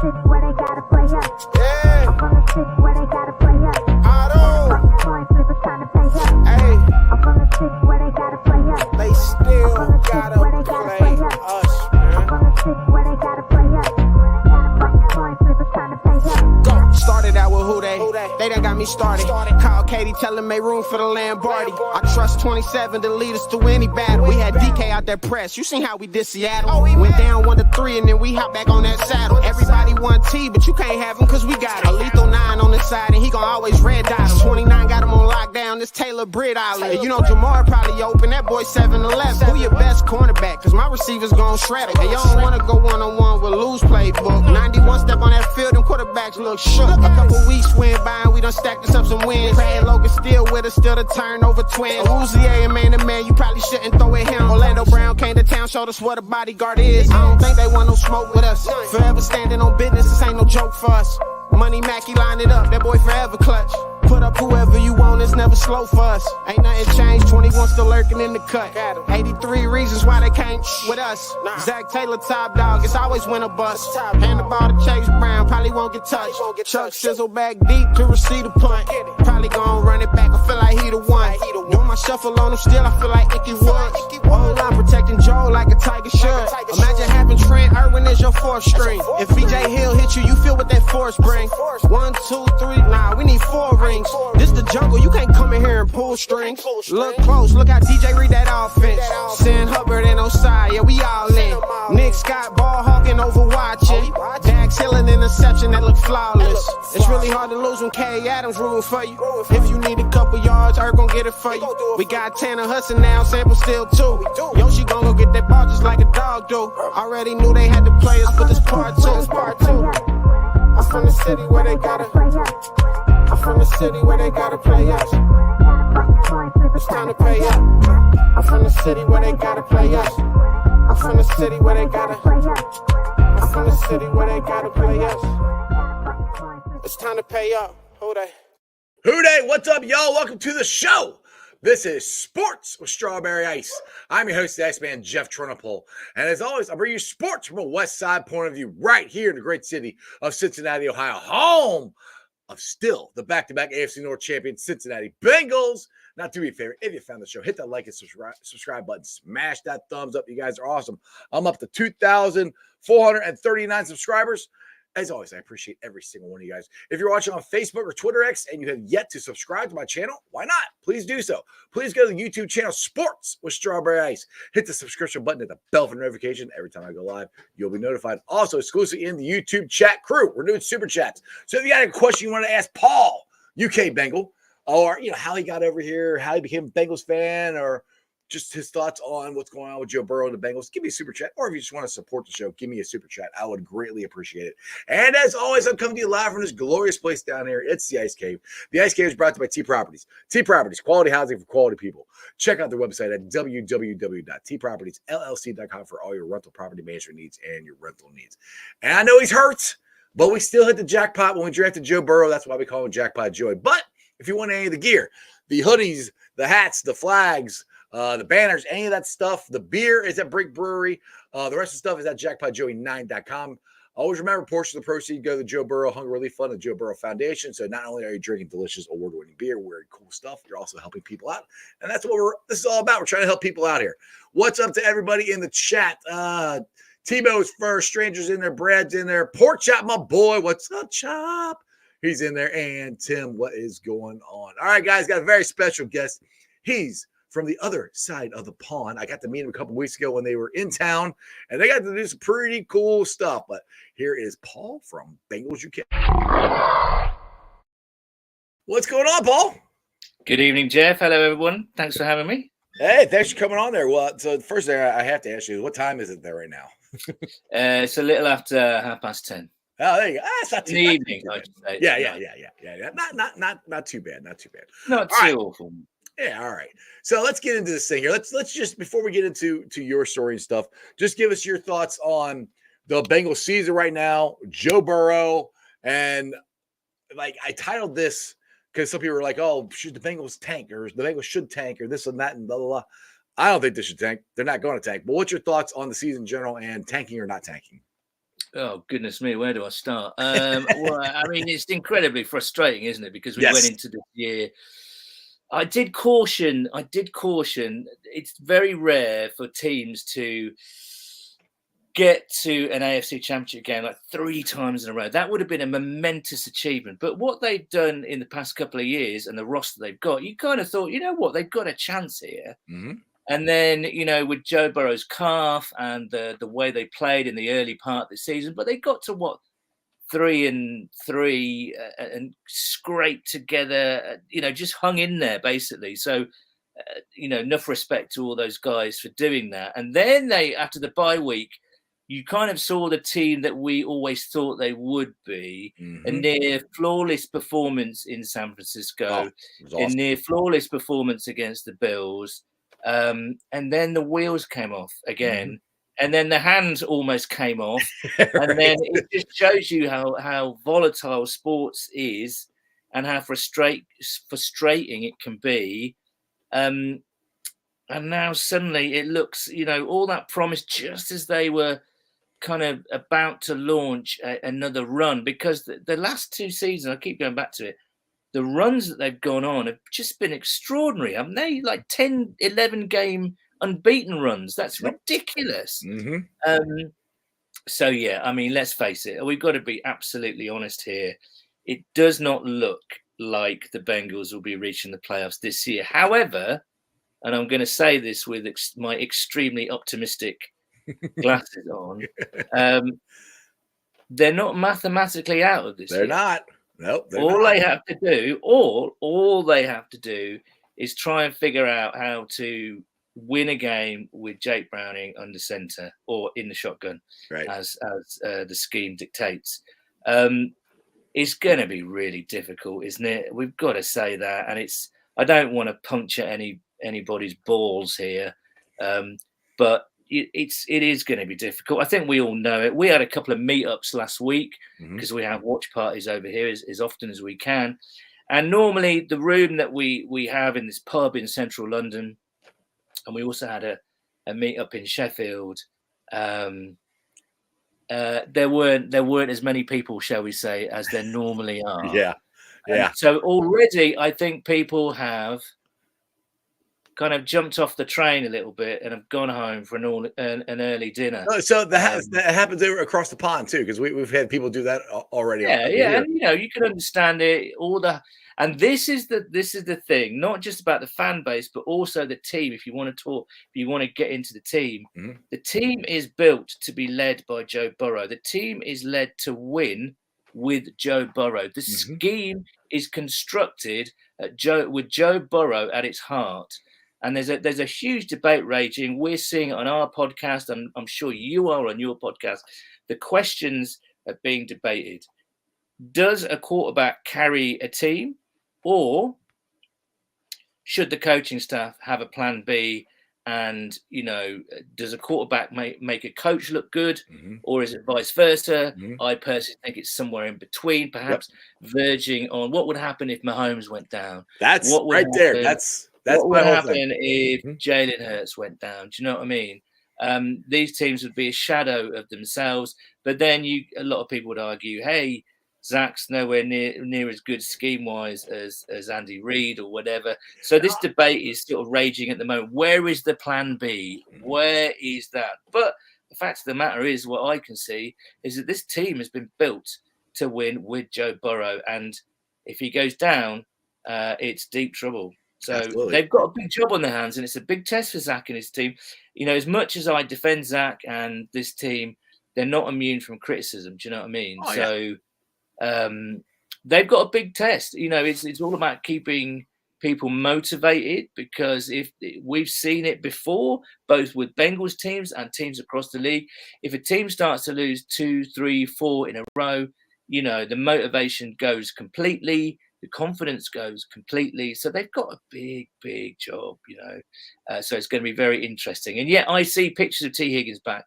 city where they gotta play up. Yeah. I'm from the city where they gotta play up. I don't. Coin flippers trying to pay up. Hey. I'm from the city where they gotta play up. They still I'm from the city gotta where they gotta play play up. us, I'm man. from the city where they gotta play up. Coin flippers trying to pay up. Go. Started out with who they done got me started. Call Katie, tell him make room for the Lamborghini. I trust 27 to lead us through any battle. We had DK out there press. You seen how we did Seattle. Went down 1-3 and then we hop back on that saddle. Everybody want T, but you can't have him cause we got it. A lethal 9 on the side and he gon' always red dot him. 29 got him on lockdown, this Taylor Britt Island. You know Jamar probably open, that boy 7-11. Who your best cornerback? Cause my receivers gon' shred it. Hey, you don't wanna go one-on-one with loose playbook. 91 step on that field, them quarterbacks look shook. A couple weeks went by and we done stacked us up some wins. Brad Logan still with us, still the turnover twin. Uzier and man to man, you probably shouldn't throw at him. Orlando Brown came to town, showed us what a bodyguard is. I don't think they want no smoke with us. Forever standing on business, this ain't no joke for us. Money Mackey line it up, that boy forever clutch. Put up whoever you want, it's never slow for us. Ain't nothing changed, 21 still lurking in the cut. 83 reasons why they can't with us. Zach Taylor top dog, it's always win a bust. Hand the ball to Chase Brown, probably won't get touched. Chuck sizzle back deep to receive the punt. Probably gon' run it back, I feel like he the one. Doing my shuffle on him still, I feel like Icky Woods. Whole line protecting Joe like a tiger should. Imagine having Trent Irwin as your fourth string. If VJ Hill hit you, you feel what that force bring. 1, 2, 3, nah, we need 4 rings. This the jungle, you can't come in here and pull strings. Look close, look how DJ read that offense. Sin Hubbard and Osai, yeah, we all in. Nick Scott ball hawking overwatching. Dax Hill an interception that look flawless. It's really hard to lose when K. Adams rule for you. If you need a couple yards, Earth gon' get it for you. We got Tanner Hudson now, Sample still too. Yoshi gon' go get that ball just like a dog do. Already knew they had to play us, but this part two. I'm from the city where they gotta. I'm from the city where they gotta play us. It's time to pay up. I'm from the city where they gotta play us. I'm from the city where they gotta. I'm from the city where they gotta play us. It's time to pay up. Who they? Who dey? What's up, y'all? Welcome to the show. This is Sports with Strawberry Ice. I'm your host, the Iceman, Jeff Trunapole. And as always, I bring you sports from a West Side point of view right here in the great city of Cincinnati, Ohio, home of still the back-to-back AFC North champion Cincinnati Bengals. Now, do me a favor, if you found the show, hit that like and subscribe button. Smash that thumbs up. You guys are awesome. I'm up to 2,439 subscribers. As always, I appreciate every single one of you guys. If you're watching on Facebook or Twitter X and you have yet to subscribe to my channel, why not? Please do so. Please go to the YouTube channel Sports with Strawberry Ice. Hit the subscription button, hit the bell for notification. Every time I go live, you'll be notified. Also, exclusively in the YouTube chat crew, we're doing super chats. So if you got a question you want to ask Paul, UK Bengal, or how he got over here, how he became a Bengals fan, or just his thoughts on what's going on with Joe Burrow and the Bengals, give me a super chat. Or if you just want to support the show, give me a super chat. I would greatly appreciate it. And as always, I'm coming to you live from this glorious place down here. It's the Ice Cave. The Ice Cave is brought to you by T Properties. T Properties, quality housing for quality people. Check out their website at www.tpropertiesllc.com for all your rental property management needs and your rental needs. And I know he's hurt, but we still hit the jackpot when we drafted Joe Burrow. That's why we call him Jackpot Joey. But if you want any of the gear, the hoodies, the hats, the flags, the banners, any of that stuff, the beer is at Brick Brewery. The rest of the stuff is at jackpotjoey9.com. Always remember, portion of the proceeds go to the Joe Burrow Hunger Relief Fund, the Joe Burrow Foundation. So not only are you drinking delicious award-winning beer, wearing cool stuff, you're also helping people out. And that's what this is all about. We're trying to help people out here. What's up to everybody in the chat? Tebow's first, Strangers in there, Brad's in there, Pork Chop, my boy. What's up, Chop? He's in there. And Tim, what is going on? All right, guys, got a very special guest. He's from the other side of the pond. I got to meet him a couple weeks ago when they were in town, and they got to do some pretty cool stuff. But here is Paul from Bengals UK. What's going on, Paul? Good evening, Jeff. Hello, everyone. Thanks for having me. Hey, thanks for coming on there. Well, so the first thing I have to ask you, what time is it there right now? It's a little after 10:30. Oh, there you go. That's not too In the bad. evening, I should say. Yeah. Not too bad. Not All too right. awful. Yeah, all right. So let's get into this thing here. Let's just, before we get into your story and stuff, just give us your thoughts on the Bengals season right now, Joe Burrow, and like I titled this because some people were like, "Oh, should the Bengals tank or the Bengals should tank or this and that and blah blah blah." I don't think they should tank. They're not going to tank. But what's your thoughts on the season in general and tanking or not tanking? Oh, goodness me, where do I start? Well, I mean, it's incredibly frustrating, isn't it? Because we went Yes. into this year. I did caution. It's very rare for teams to get to an AFC Championship game like 3 times in a row. That would have been a momentous achievement. But what they've done in the past couple of years and the roster they've got, you kind of thought, you know what, they've got a chance here. Mhm. And then, with Joe Burrow's calf and the way they played in the early part of the season, but they got to 3-3 and scraped together, just hung in there basically. So, enough respect to all those guys for doing that. And then after the bye week, you kind of saw the team that we always thought they would be. A Mhm. near flawless performance in San Francisco, Oh, it was a awesome. near flawless performance against the Bills. And then the wheels came off again. And then the hands almost came off. And then it just shows you how volatile sports is and how frustrating it can be. And now suddenly it looks, all that promise just as they were kind of about to launch another run, because the last 2 seasons, I keep going back to it, the runs that they've gone on have just been extraordinary, haven't they? Like 10, 11 game unbeaten runs. That's Yep. ridiculous. Mhm. So, yeah, I mean, let's face it. We've got to be absolutely honest here. It does not look like the Bengals will be reaching the playoffs this year. However, and I'm going to say this with my extremely optimistic glasses on, they're not mathematically out of this They're year. not. Nope. They're All not. they have to do, all they have to do is try and figure out how to win a game with Jake Browning under center or in the shotgun, Right. as the scheme dictates. It's going to be really difficult, isn't it? We've got to say that, and I don't want to puncture anybody's balls here, but it is going to be difficult. I think we all know it. We had a couple of meetups last week because we have watch parties over here as often as we can. And normally the room that we have in this pub in central London, and we also had a meetup in Sheffield. There weren't as many people, shall we say, as there normally are. Yeah. Yeah. So already I think people have kind of jumped off the train a little bit and have gone home for an early dinner. So that happens across the pond too, because we've had people do that already. Yeah, and you can understand it. And this is the thing, not just about the fan base, but also the team. If you want to get into the team, the team is built to be led by Joe Burrow. The team is led to win with Joe Burrow. The scheme is constructed with Joe Burrow at its heart. And there's a huge debate raging. We're seeing it on our podcast, and I'm sure you are on your podcast. The questions are being debated. Does a quarterback carry a team, or should the coaching staff have a plan B? And, does a quarterback make a coach look good, or is it vice versa? I personally think it's somewhere in between, perhaps verging on what would happen if Mahomes went down. That's what would right happen, there. That's what would my whole happen thing. if Jalen Hurts went down? Do you know what I mean? These teams would be a shadow of themselves. But then a lot of people would argue, hey, Zach's nowhere near as good scheme-wise as Andy Reid or whatever. So this debate is sort of raging at the moment. Where is the plan B? Where is that? But the fact of the matter is, what I can see is that this team has been built to win with Joe Burrow. And if he goes down, it's deep trouble. So they've got a big job on their hands, and it's a big test for Zach and his team. As much as I defend Zach and this team, they're not immune from criticism. Do you know what I mean? They've got a big test. It's all about keeping people motivated, because if we've seen it before, both with Bengals teams and teams across the league, if a team starts to lose 2, 3, 4 in a row, the motivation goes completely. The confidence goes completely. So they've got a big, big job, So it's going to be very interesting. And yet I see pictures of T. Higgins back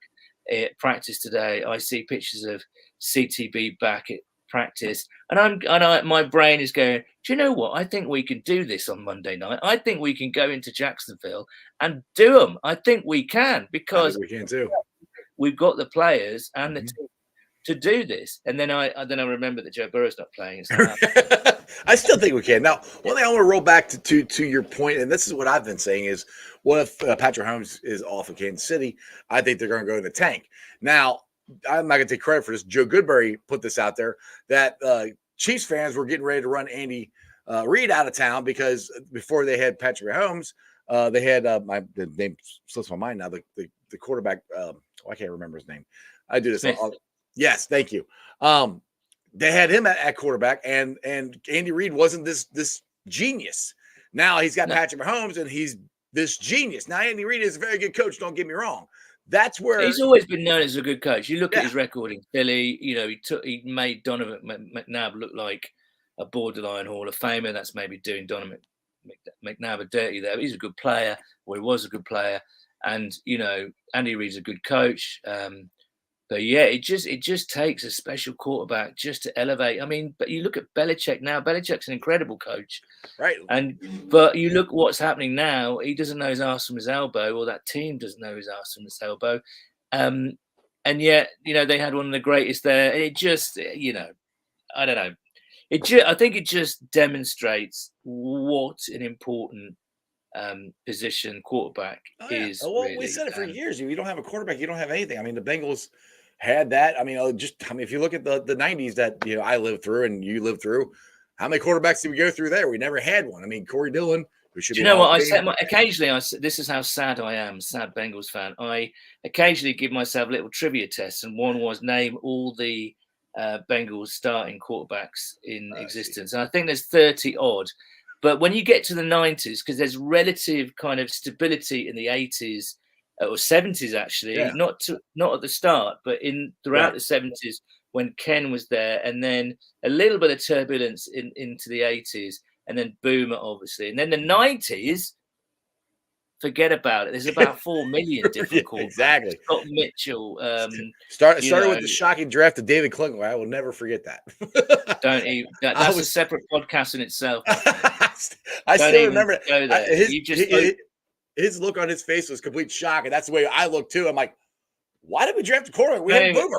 at practice today. I see pictures of CTB back at practice. And my brain is going, do you know what? I think we can do this on Monday night. I think we can go into Jacksonville and do them. I think we can, because we can too. We've got the players and the team to do this. And then I remember that Joe Burrow's not playing. It's like, I still think we can. Now, one thing I want to roll back to your point, and this is what I've been saying is, what if Patrick Mahomes is off of Kansas City? I think they're going to go in the tank. Now, I'm not going to take credit for this. Joe Goodberry put this out there that Chiefs fans were getting ready to run Andy Reid out of town because before they had Patrick Mahomes, they had the name slips my mind now. The quarterback, I can't remember his name. I do this. Yes, thank you. They had him at quarterback, and Andy Reid wasn't this genius. Now he's got Patrick Mahomes, and he's this genius. Now Andy Reid is a very good coach. Don't get me wrong. That's where he's always been known as a good coach. You look at his record in Philly. You know, he made Donovan McNabb look like a borderline Hall of Famer. That's maybe doing Donovan McNabb a dirty there. But he's a good player, or he was a good player. And you know, Andy Reid's a good coach. But yeah, it just takes a special quarterback just to elevate. I mean, but you look at Belichick now. Belichick's an incredible coach, right? But you look what's happening now. He doesn't know his arse from his elbow, or that team doesn't know his arse from his elbow. And yet, you know, they had one of the greatest there. And it just, you know, I don't know. I think it just demonstrates what an important position quarterback is. Well, really. We said it for years. If you don't have a quarterback, you don't have anything. I mean, the Bengals had that. I mean, if you look at the 90s that, you know, I lived through and you lived through, how many quarterbacks did we go through there? We never had one. I mean, Corey Dillon, who should be. Do you know what I said? Occasionally, this is how sad I am, sad Bengals fan. I occasionally give myself little trivia tests, and one was name all the Bengals starting quarterbacks in existence. And I think there's 30 odd. But when you get to the 90s, because there's relative kind of stability in the 80s or 70s, actually, not at the start, but throughout the 70s when Ken was there, and then a little bit of turbulence into the 80s, and then Boomer, obviously. And then the 90s, forget about it. There's about 4 million different quarterbacks. Exactly. Scott Mitchell. Started with the shocking draft of David Klingler. I will never forget that. Don't even. That's a separate podcast in itself. I still remember his look on his face was complete shock, and that's the way I look too. I'm like, why did we draft a quarterback? We had Boomer.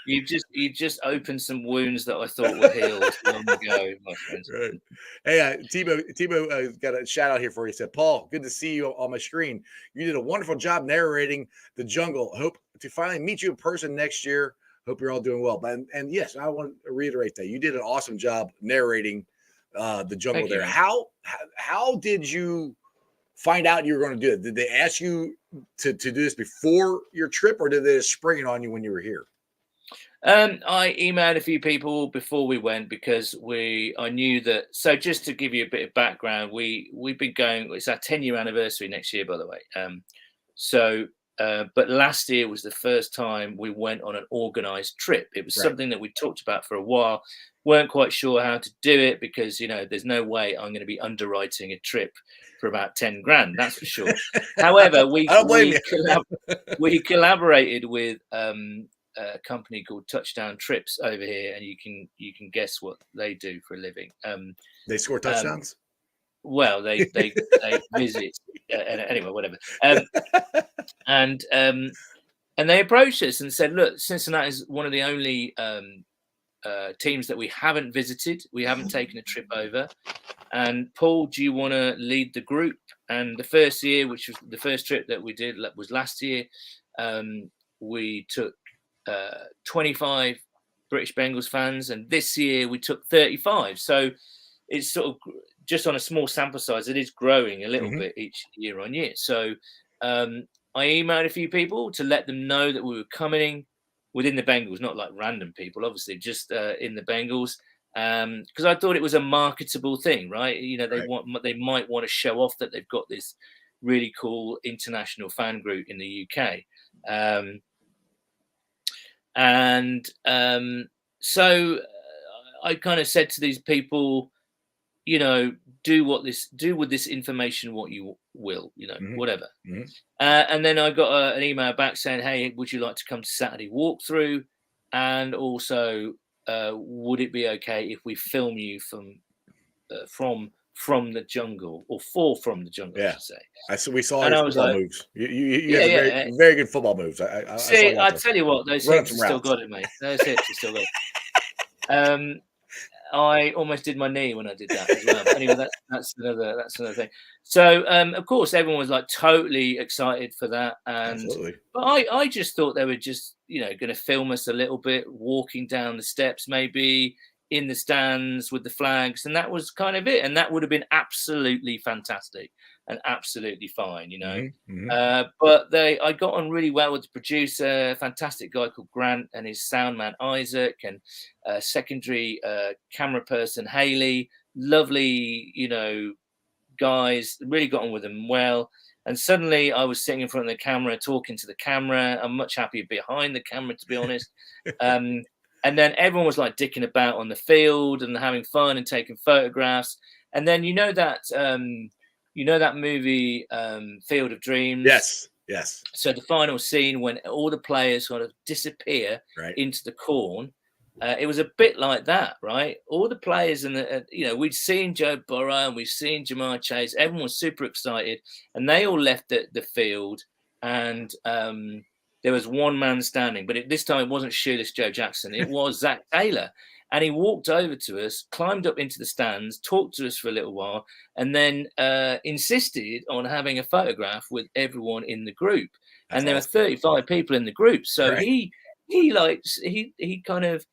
You've just opened some wounds that I thought were healed long ago, my friends. Right. Hey, Tebow got a shout out here for you. He said, Paul, good to see you on my screen. You did a wonderful job narrating the jungle. Hope to finally meet you in person next year. Hope you're all doing well. And yes, I want to reiterate that you did an awesome job narrating the jungle. Thank there. You. How did you find out you were going to do it? Did they ask you to do this before your trip, or did they just spring it on you when you were here? I emailed a few people before we went because I knew that. So just to give you a bit of background, we've been going. It's our 10-year anniversary next year, by the way. But last year was the first time we went on an organized trip. It was something that we talked about for a while. Weren't quite sure how to do it because, you know, there's no way I'm going to be underwriting a trip for about 10 grand. That's for sure. However, we collaborated with a company called Touchdown Trips over here, and you can guess what they do for a living. They score touchdowns. Well, they visit anyway, whatever. And they approached us and said, "Look, Cincinnati is one of the only teams that we haven't visited. We haven't taken a trip over. And Paul, do you want to lead the group?" And the first year, which was the first trip that we did, was last year. We took 25 British Bengals fans, and this year we took 35. So it's sort of just on a small sample size. It is growing a little bit each year on year. So I emailed a few people to let them know that we were coming within the Bengals, not like random people, obviously, just in the Bengals, because I thought it was a marketable thing, right? You know, they might want to show off that they've got this really cool international fan group in the UK. So I kind of said to these people, you know, do with this information what you will, you know, whatever. And then I got an email back saying, "Hey, would you like to come to Saturday walkthrough? And also, would it be okay if we film you from from the jungle, or 4 from the jungle, I Yeah. should say. We saw And your I was football like, moves. You yeah, have yeah. very good football moves. I saw See, you I out there. tell you what, those Run hips some have still routes. got it, mate. Those hips have still got it. I almost did my knee when I did that as well. But anyway, that's another thing. So of course everyone was like totally excited for that, Absolutely. but I just thought they were just going to film us a little bit walking down the steps, maybe in the stands with the flags, and that was kind of it. And that would have been absolutely fantastic and absolutely fine, But I got on really well with the producer, a fantastic guy called Grant, and his sound man Isaac, and secondary camera person Haley. Lovely, guys. Really got on with them well. And suddenly I was sitting in front of the camera, talking to the camera. I'm much happier behind the camera, to be honest. And then everyone was like dicking about on the field and having fun and taking photographs. And then that movie, Field of Dreams? Yes. So the final scene when all the players sort of disappear into the corn, it was a bit like that, right? All the players we'd seen Joe Burrow and we've seen Jamar Chase. Everyone was super excited, and they all left the field, and there was one man standing, but this time it wasn't Shoeless Joe Jackson. It was Zach Taylor. And he walked over to us, climbed up into the stands, talked to us for a little while, and then insisted on having a photograph with everyone in the group. And there were 35 people in the group. So he kind of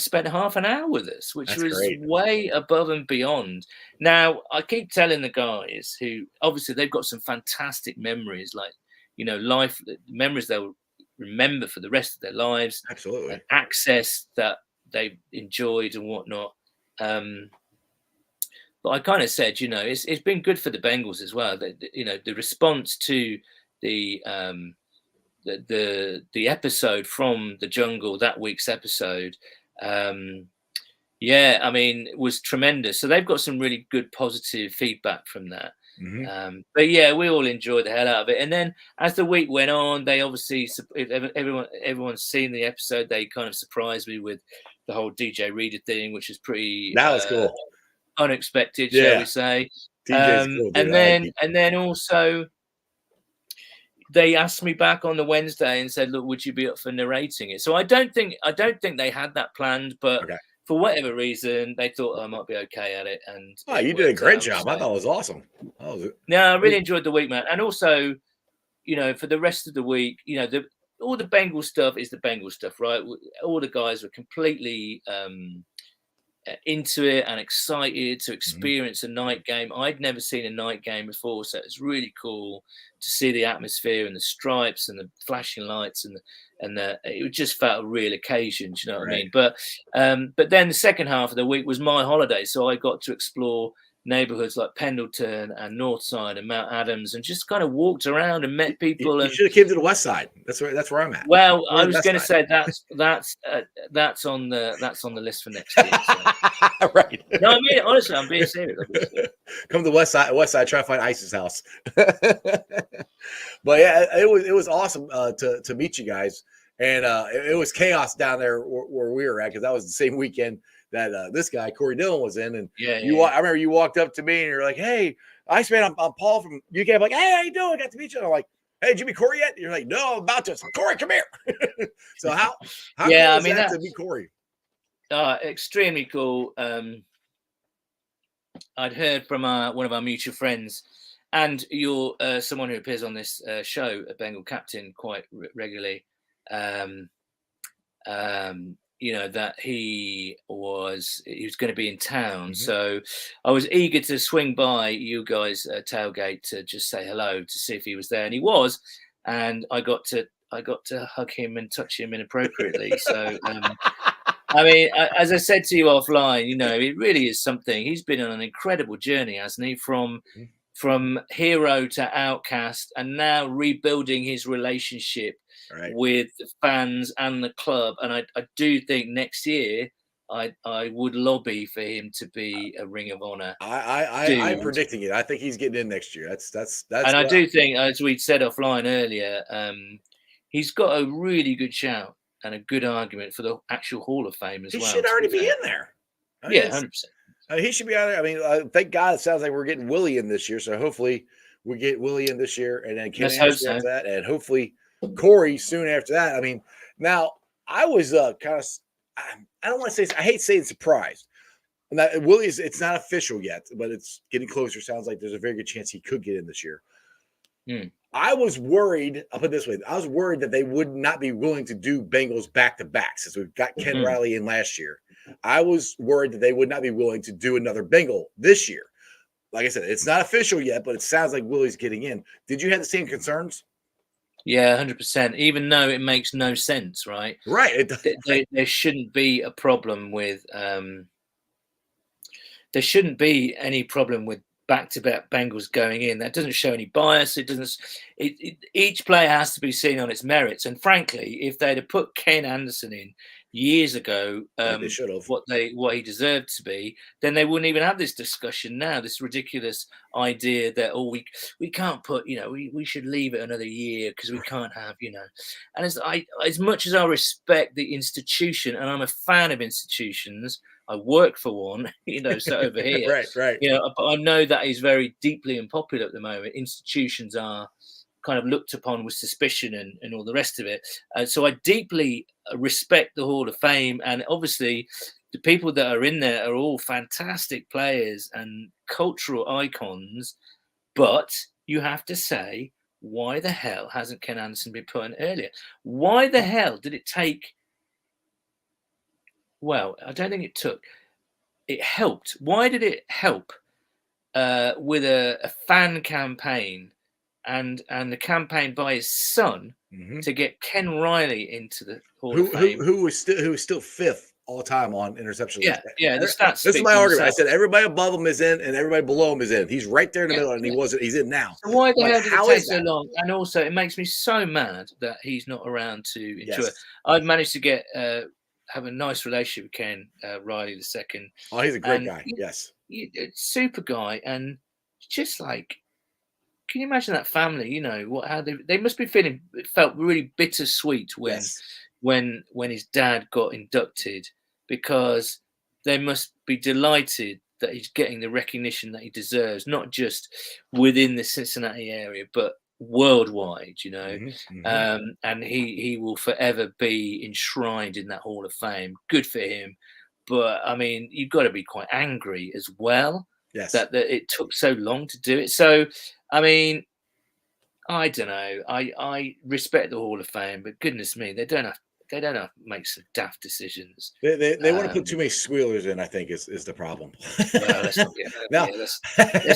spent half an hour with us, which was great. way above and beyond. Now, I keep telling the guys who obviously they've got some fantastic memories, like, life memories they'll remember for the rest of their lives. Absolutely. And access that they've enjoyed and whatnot. But I kind of said, it's been good for the Bengals as well. The response to the episode from the jungle, that week's episode, was tremendous. So they've got some really good positive feedback from that. Mm-hmm. But yeah, we all enjoyed the hell out of it. And then as the week went on, they obviously, everyone's seen the episode, they kind of surprised me with the whole DJ Reader thing, which is pretty that was cool, unexpected, shall we say. DJ's cool, dude. And then also they asked me back on the Wednesday and said, look, would you be up for narrating it? So I don't think they had that planned, but for whatever reason, they thought I might be okay at it. And you did a great job. I thought it was awesome. I really enjoyed the week, man. And also, for the rest of the week, all the Bengals stuff is the Bengals stuff, right? All the guys were completely into it and excited to experience a night game. I'd never seen a night game before, so it's really cool to see the atmosphere and the stripes and the flashing lights and it just felt a real occasion. Do you know what I mean? But then the second half of the week was my holiday, so I got to explore neighborhoods like Pendleton and Northside and Mount Adams, and just kind of walked around and met people. You should have came to the West Side. That's where I'm at. Well, I was going to say that's on the list for next year. So. Right. No, I mean honestly, I'm being serious. Come to the West Side, try to find Ice's house. But yeah, it was awesome to meet you guys, and it was chaos down there where we were at, because that was the same weekend that this guy Corey Dillon was in, and I remember you walked up to me and you're like, "Hey, Iceman, I'm Paul from UK." I'm like, "Hey, how you doing? I got to meet you." And I'm like, "Hey, did you meet Corey yet?" And you're like, "No, I'm about to." I'm like, "Corey, come here." So how cool was that to meet Corey? Extremely cool. I'd heard from one of our mutual friends, and you're someone who appears on this show, a Bengal Captain, quite regularly. That he was going to be in town. So I was eager to swing by you guys tailgate to just say hello, to see if he was there, and he was, and I got to hug him and touch him inappropriately. So I mean, as I said to you offline, it really is something. He's been on an incredible journey, hasn't he, from hero to outcast, and now rebuilding his relationship with the fans and the club. And I do think next year I would lobby for him to be a Ring of Honor. I'm predicting it. I think he's getting in next year. That's. And I do think, as we said offline earlier, he's got a really good shout and a good argument for the actual Hall of Fame as well. He should already be in there. Yeah, 100%. He should be out there. I mean, thank God it sounds like we're getting Willie in this year. So hopefully we get Willie in this year, and then Ken Let's hope Anderson so. after that, and hopefully Corey soon after that. I mean, now I was kind of, I don't want to say, I hate saying surprised. And that Willie's, it's not official yet, but it's getting closer. Sounds like there's a very good chance he could get in this year. I was worried, I'll put it this way, I was worried that they would not be willing to do Bengals back-to-back since we've got Ken Riley in last year. I was worried that they would not be willing to do another Bengal this year. Like I said, it's not official yet, but it sounds like Willie's getting in. Did you have the same concerns? Yeah, 100%. Even though it makes no sense, right? Right. There shouldn't be a problem with there shouldn't be any problem with back-to-back Bengals going in. That doesn't show any bias. It doesn't. Each player has to be seen on its merits. And frankly, if they'd have put Ken Anderson in years ago, they should have. what he deserved to be, then they wouldn't even have this discussion now. This ridiculous idea that we can't put, we should leave it another year because we can't have, And as much as I respect the institution, and I'm a fan of institutions. I work for one, so over here. Right. But I know that is very deeply unpopular at the moment. Institutions are kind of looked upon with suspicion and all the rest of it. So I deeply respect the Hall of Fame. And obviously, the people that are in there are all fantastic players and cultural icons. But you have to say, why the hell hasn't Ken Anderson been put in earlier? Why the hell did it take... Well, I don't think it helped. Why did it help with a fan campaign and the campaign by his son to get Ken Riley into the Hall of Fame? Who is still fifth all time on interception. Yeah, the stats. This is my argument. I said everybody above him is in and everybody below him is in. He's right there in the middle, and he's in now. So why the hell did it take so long? And also, it makes me so mad that he's not around to enjoy it. I've managed to have a nice relationship with Ken Riley II. Oh, he's a great guy. Yes. Super guy. And just like, can you imagine that family, how they must be feeling, it felt really bittersweet when his dad got inducted, because they must be delighted that he's getting the recognition that he deserves, not just within the Cincinnati area, but worldwide, and he will forever be enshrined in that Hall of Fame. Good for him. But I mean, you've got to be quite angry as well that it took so long to do it. So I mean, I don't know. I respect the Hall of Fame, but goodness me, they don't have to make some daft decisions. They want to put too many squealers in, I think, is the problem. Well, let's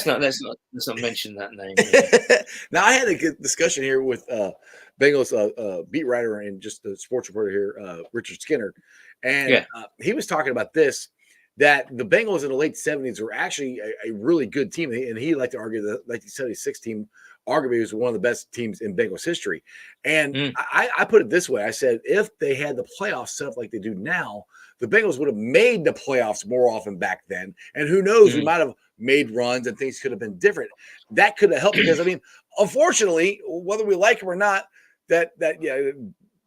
not mention that name. Now, I had a good discussion here with Bengals beat writer and just the sports reporter here, Richard Skinner, and he was talking about this, that the Bengals in the late 70s were actually a really good team, and he liked to argue that the 1976 team arguably was one of the best teams in Bengals history. And I put it this way. I said, if they had the playoffs set up like they do now, the Bengals would have made the playoffs more often back then. And who knows, we might have made runs and things could have been different. That could have helped because, I mean, unfortunately, whether we like them or not, that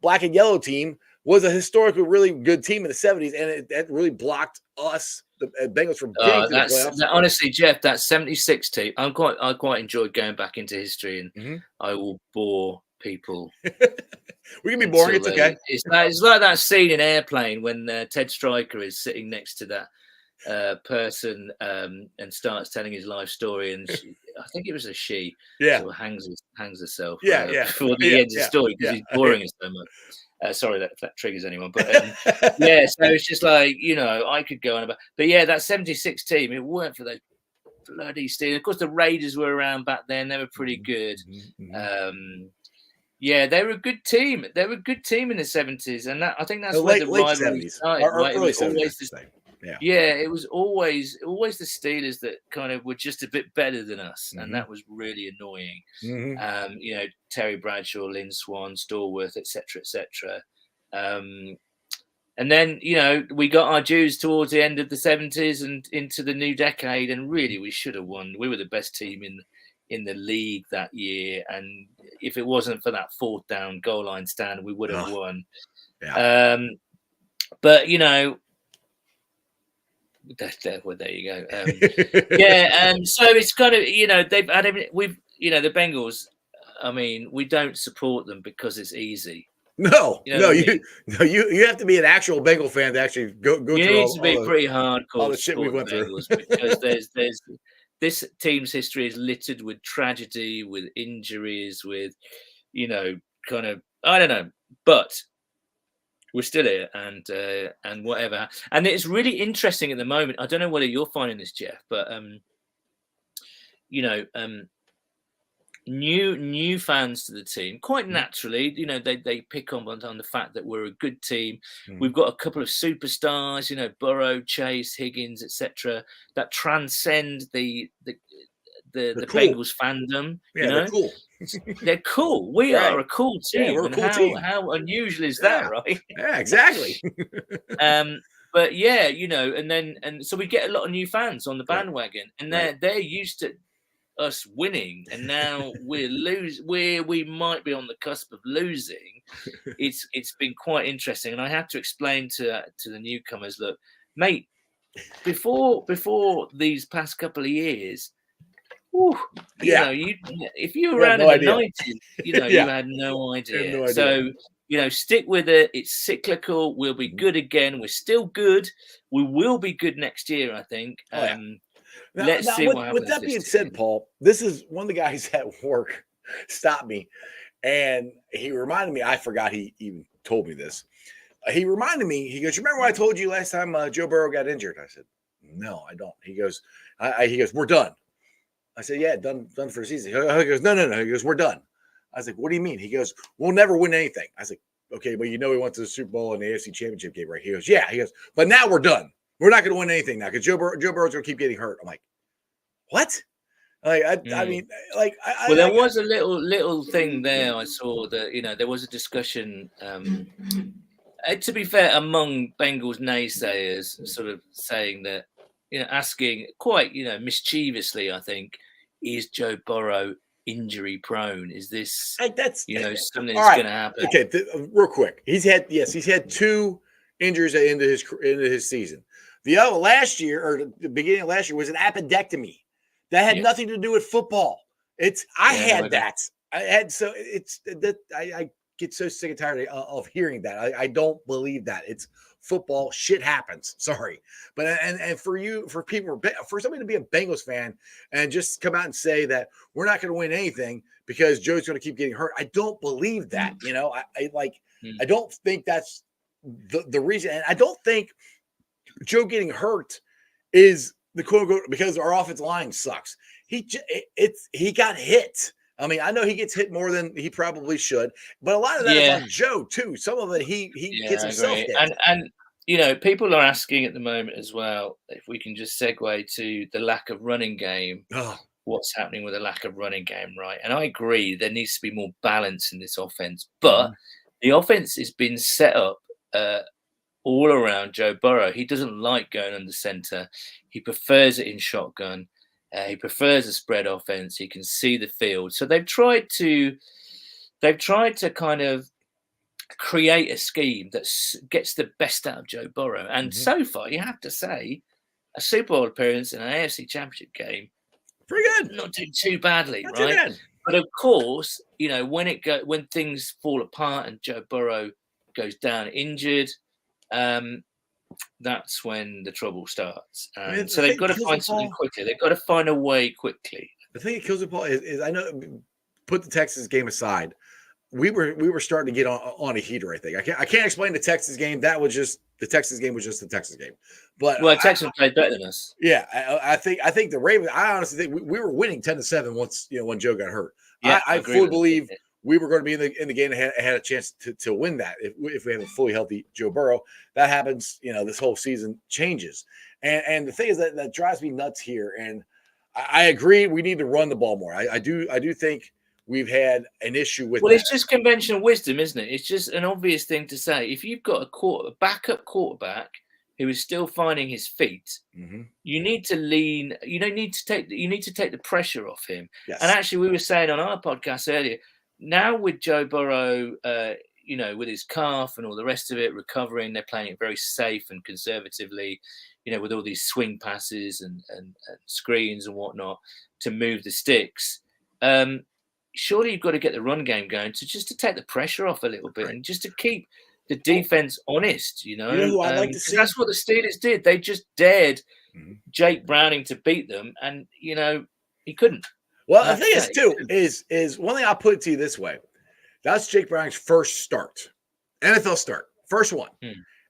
black and yellow team was a historically really good team in the 70s, and that really blocked us, the Bengals, from getting to the playoffs. Honestly, Jeff, that 76 team, I quite enjoyed going back into history, and I will bore people. We can be boring. It's okay. It's like that scene in Airplane when Ted Stryker is sitting next to that person and starts telling his life story, and I think it was a she. Sort of hangs herself. Before the end of the story because he's boring us so much. Sorry if that triggers anyone, but so it's just like, I could go on about, but that 76 team, it weren't for those bloody Steelers. Of course, the Raiders were around back then; they were pretty good. They were a good team. They were a good team in the 70s, and I think that's where the rivalry started. Right? Early 70s. It was always the Steelers that kind of were just a bit better than us, and that was really annoying. Terry Bradshaw, Lynn Swann, Stallworth, etc. And then we got our dues towards the end of the 70s and into the new decade, and really we should have won. We were the best team in the league that year, and if it wasn't for that fourth down goal line stand, we would have won. But Well, there you go. Yeah, so it's kind of, they've had the Bengals. I mean, we don't support them because it's easy. No, You know what I mean? you have to be an actual Bengal fan to actually go You through need to be pretty all hardcore the to shit we support went the through. Bengals because there's this team's history is littered with tragedy, with injuries, with kind of, I don't know, but we're still here and whatever. And it's really interesting at the moment. I don't know whether you're finding this, Jeff, but new fans to the team quite naturally. They pick on the fact that we're a good team. We've got a couple of superstars, Burrow, Chase, Higgins, etc., that transcend the Cool. Bengals fandom. Yeah, they're cool. They're cool. We Right. are a cool team. Yeah, we're a and cool team. How unusual is that, right? Yeah, exactly. But yeah, and so we get a lot of new fans on the bandwagon, and they're used to us winning, and now we might be on the cusp of losing. It's been quite interesting, and I have to explain to the newcomers, look, mate, before these past couple of years, if you were around in the 90s, you had no idea. So stick with it. It's cyclical. We'll be good again. We're still good. We will be good next year, I think. Let's see what happens. With that being said, Paul, this is one of the guys at work stopped me, and he reminded me. I forgot he even told me this. He reminded me. He goes, "Remember what I told you last time Joe Burrow got injured?" I said, "No, I don't." He goes, "He goes, we're done." I said, "Yeah, done for the season." He goes, "No." He goes, "We're done." I was like, "What do you mean?" He goes, "We'll never win anything." I was like, "Okay, but we went to the Super Bowl and the AFC Championship game, right?" He goes, "Yeah." He goes, "But now we're done. We're not going to win anything now because Joe Burrow's going to keep getting hurt." I'm like, "What?" Like, I mean, like, well, there was a little thing there. I saw that there was a discussion. To be fair, among Bengals naysayers, sort of saying that, asking quite, mischievously, I think, is Joe Burrow injury prone? Is this something that's going to happen? Okay, real quick, he's had 2 injuries at the end of his season. The other last year, or the beginning of last year, was an appendectomy that had nothing to do with football. I had that. I get so sick and tired of hearing that. I don't believe that. It's football. Shit happens. Sorry. But and for somebody to be a Bengals fan and just come out and say that we're not going to win anything because Joe's going to keep getting hurt, I don't believe that. I don't think that's the reason. And I don't think Joe getting hurt is the quote unquote because our offensive line sucks. He got hit. I mean, I know he gets hit more than he probably should, but a lot of that is on Joe too. Some of it he gets himself hit. And people are asking at the moment as well, if we can just segue to the lack of running game. What's happening with the lack of running game, right? And I agree, there needs to be more balance in this offense, but the offense has been set up all around Joe Burrow. He doesn't like going under center. He prefers it in shotgun. He prefers a spread offense. He can see the field. So they've tried to kind of create a scheme that gets the best out of Joe Burrow. And so far, you have to say, a Super Bowl appearance and an AFC Championship game, pretty good. Not doing too badly, not right? Too bad. But of course, when things fall apart and Joe Burrow goes down injured, that's when the trouble starts. So they've got to find something quickly. They've got to find a way quickly. The thing that kills it, Paul, is I know. Put the Texas game aside, we were starting to get on a heater. I think I can't explain the Texas game. That was just the Texas game was just the Texas game. But Texas played better than us. Yeah, I think the Ravens. I honestly think we were winning 10-7 once when Joe got hurt. Yeah, I fully believe we were going to be in the game and had a chance to win that if we have a fully healthy Joe Burrow. That happens, this whole season changes. And the thing is that drives me nuts here. And I agree we need to run the ball more. I do think we've had an issue with it's just conventional wisdom, isn't it? It's just an obvious thing to say. If you've got a backup quarterback who is still finding his feet, you need to lean. You need to take the pressure off him. Yes. And actually, we were saying on our podcast earlier, now with Joe Burrow, with his calf and all the rest of it, recovering, they're playing it very safe and conservatively, with all these swing passes and screens and whatnot to move the sticks. Surely you've got to get the run game going to take the pressure off a little bit and just to keep the defense honest, You know who I'd like to see? That's what the Steelers did. They just dared Jake Browning to beat them, and he couldn't. Well, the thing is too is one thing I'll put it to you this way. That's Jake Browning's first start, NFL start, first one.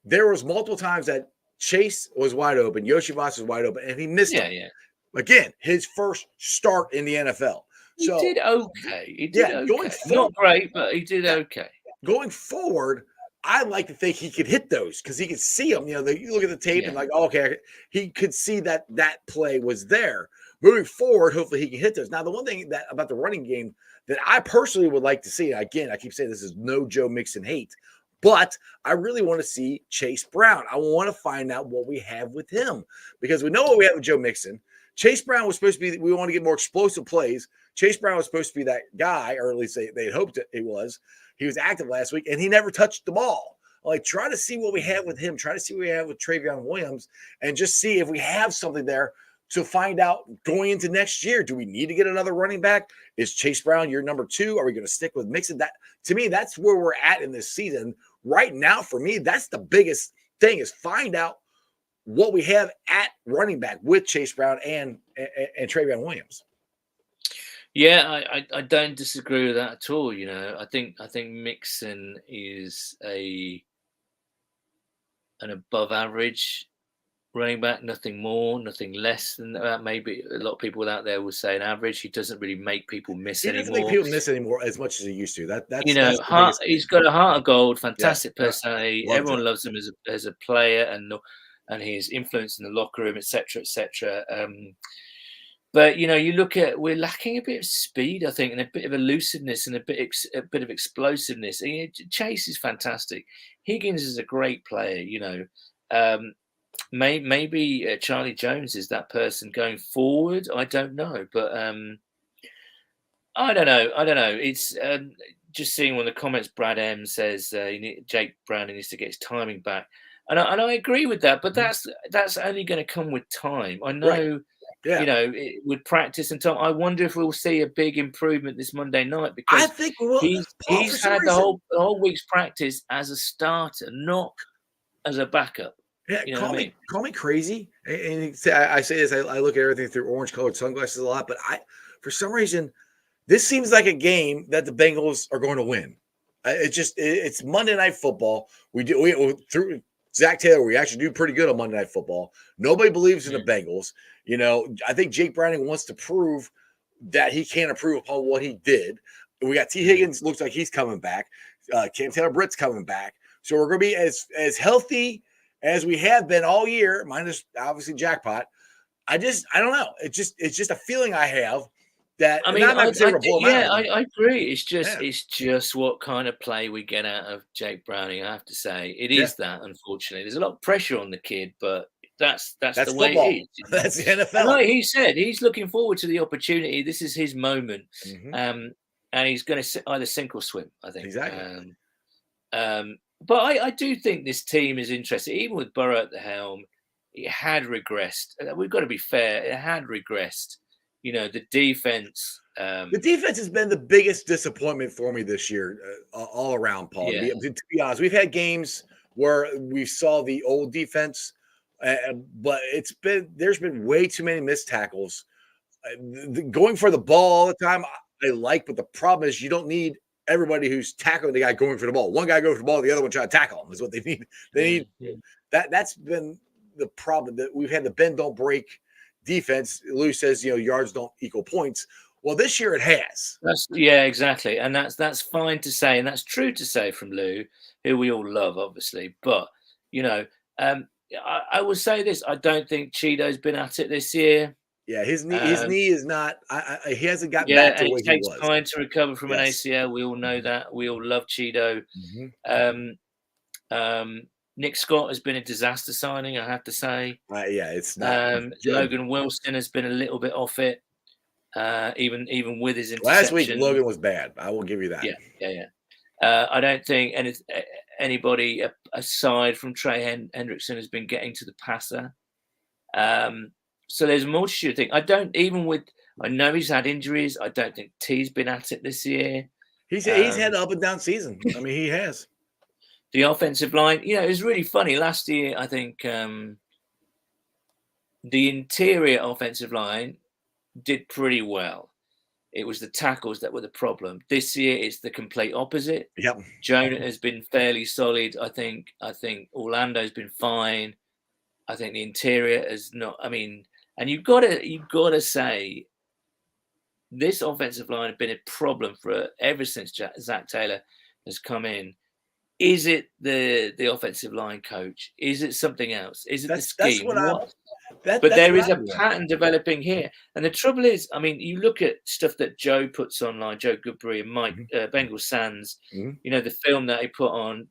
There was multiple times that Chase was wide open, Yoshi Voss was wide open, and he missed him. Yeah. Again, his first start in the NFL. He did okay. He did okay. Going forward, not great, but he did okay. Going forward, I like to think he could hit those because he could see them. You look at the tape and okay, he could see that play was there. Moving forward, hopefully he can hit those. Now, the one thing about the running game that I personally would like to see, again, I keep saying this is no Joe Mixon hate, but I really want to see Chase Brown. I want to find out what we have with him because we know what we have with Joe Mixon. Chase Brown was supposed to be, we want to get more explosive plays. Chase Brown was supposed to be that guy, or at least they had hoped it was. He was active last week, and he never touched the ball. Like, try to see what we have with him. Try to see what we have with Travion Williams, and just see if we have something there to find out going into next year. Do we need to get another running back? Is Chase Brown your number 2? Are we going to stick with Mixon? That, to me, that's where we're at in this season. Right now, for me, that's the biggest thing is find out what we have at running back with Chase Brown and Travion Williams. Yeah, I don't disagree with that at all. I think Mixon is an above average running back, nothing more, nothing less than that. Maybe a lot of people out there will say an average. He doesn't really make people miss anymore. He doesn't make people miss anymore as much as he used to. That's he's got a heart of gold, fantastic personality. Everyone loves him as a player, and his influence in the locker room, etc., etc. But you look at, we're lacking a bit of speed, I think, and a bit of elusiveness and a bit of explosiveness. And, Chase is fantastic. Higgins is a great player. Maybe Charlie Jones is that person going forward. I don't know, but I don't know. It's just seeing one of the comments. Brad M says Jake Browning needs to get his timing back, and I agree with that. But that's only going to come with time. I know. Right. Yeah. With practice and time, I wonder if we'll see a big improvement this Monday night because I think we will. He's had the whole week's practice as a starter, not as a backup. Yeah, call me crazy. And I say this, I look at everything through orange-colored sunglasses a lot, but for some reason, this seems like a game that the Bengals are going to win. It's Monday Night Football. We through Zach Taylor, we actually do pretty good on Monday Night Football. Nobody believes in the Bengals. I think Jake Browning wants to prove that he can improve upon what he did. We got T. Higgins, looks like he's coming back. Cam Taylor-Britt's coming back. So we're going to be as healthy as we have been all year, minus obviously jackpot. I don't know. It's just a feeling I have that. I mean, I agree. It's just what kind of play we get out of Jake Browning. I have to say, it is that. Unfortunately, there's a lot of pressure on the kid, but that's the way football. it is. That's the NFL. And like he said, he's looking forward to the opportunity. This is his moment, and he's going to either sink or swim. I think exactly. But I do think this team is interesting. Even with Burrow at the helm, it had regressed. We've got to be fair. It had regressed. The defense. The defense has been the biggest disappointment for me this year, all around, Paul. Yeah. To be honest, we've had games where we saw the old defense, but there's been way too many missed tackles. Going for the ball all the time, I like, but the problem is you don't need everybody who's tackling the guy going for the ball. One guy goes for the ball, the other one try to tackle him is what they need. They need that's been the problem that we've had. The bend don't break defense. Lou says, yards don't equal points. Well, this year it has. Exactly. And that's fine to say, and that's true to say from Lou, who we all love, obviously. But I will say this: I don't think Cheeto's been at it this year. Yeah, his knee is not. He hasn't got back to where he was. It takes time to recover from an ACL. We all know that. We all love Cheeto. Nick Scott has been a disaster signing, I have to say. It's not. Logan Wilson has been a little bit off it, even with his interception. Last week, Logan was bad. I will give you that. Yeah. I don't think anybody aside from Trey Hendrickson has been getting to the passer. So there's a multitude of things. I know he's had injuries. I don't think T's been at it this year. He's had an up and down season. I mean, he has. The offensive line, it was really funny. Last year, I think the interior offensive line did pretty well. It was the tackles that were the problem. This year, it's the complete opposite. Yep. Jonah has been fairly solid. I think Orlando's been fine. I think the interior is not. I mean, and you've got to say this offensive line has been a problem for ever since Zach Taylor has come in. Is it the offensive line coach? Is it something else? Is it the scheme? But there is a pattern developing here. And the trouble is, I mean, you look at stuff that Joe puts online, Joe Goodbury and Mike Bengal Sands, the film that he put on,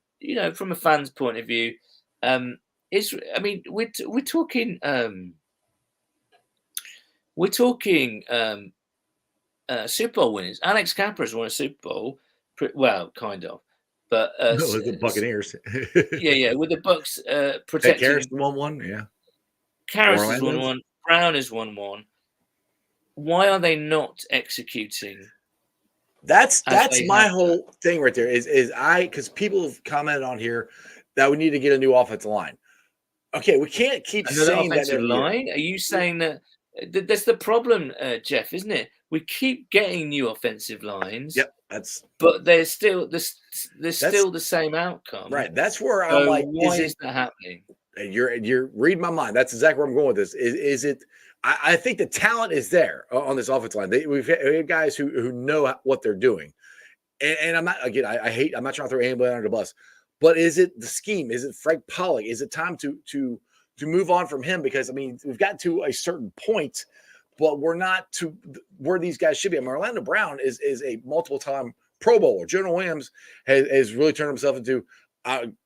from a fan's point of view, we're talking Super Bowl winners. Alex Capra's won a Super Bowl, well, kind of. But with the Buccaneers. yeah, with the Bucks protecting. Karras won one, yeah. Karras has won one. Brown has won one. Why are they not executing? That's my whole thing right there. Because people have commented on here that we need to get a new offensive line. Okay, we can't keep saying that. Offensive line? Are you saying that? That's the problem, Jeff, isn't it? We keep getting new offensive lines. Yep, but there's still the same outcome. Right. That's where I'm like, why is that happening? You're reading my mind. That's exactly where I'm going with this. Is it? I think the talent is there on this offensive line. We have guys who know what they're doing, and I'm not again. I'm not trying to throw anybody under the bus, but is it the scheme? Is it Frank Pollock? Is it time to move on from him? Because I mean, we've got to a certain point, but we're not to where these guys should be. I mean, Orlando Brown is a multiple-time Pro Bowler. Jonah Williams has really turned himself into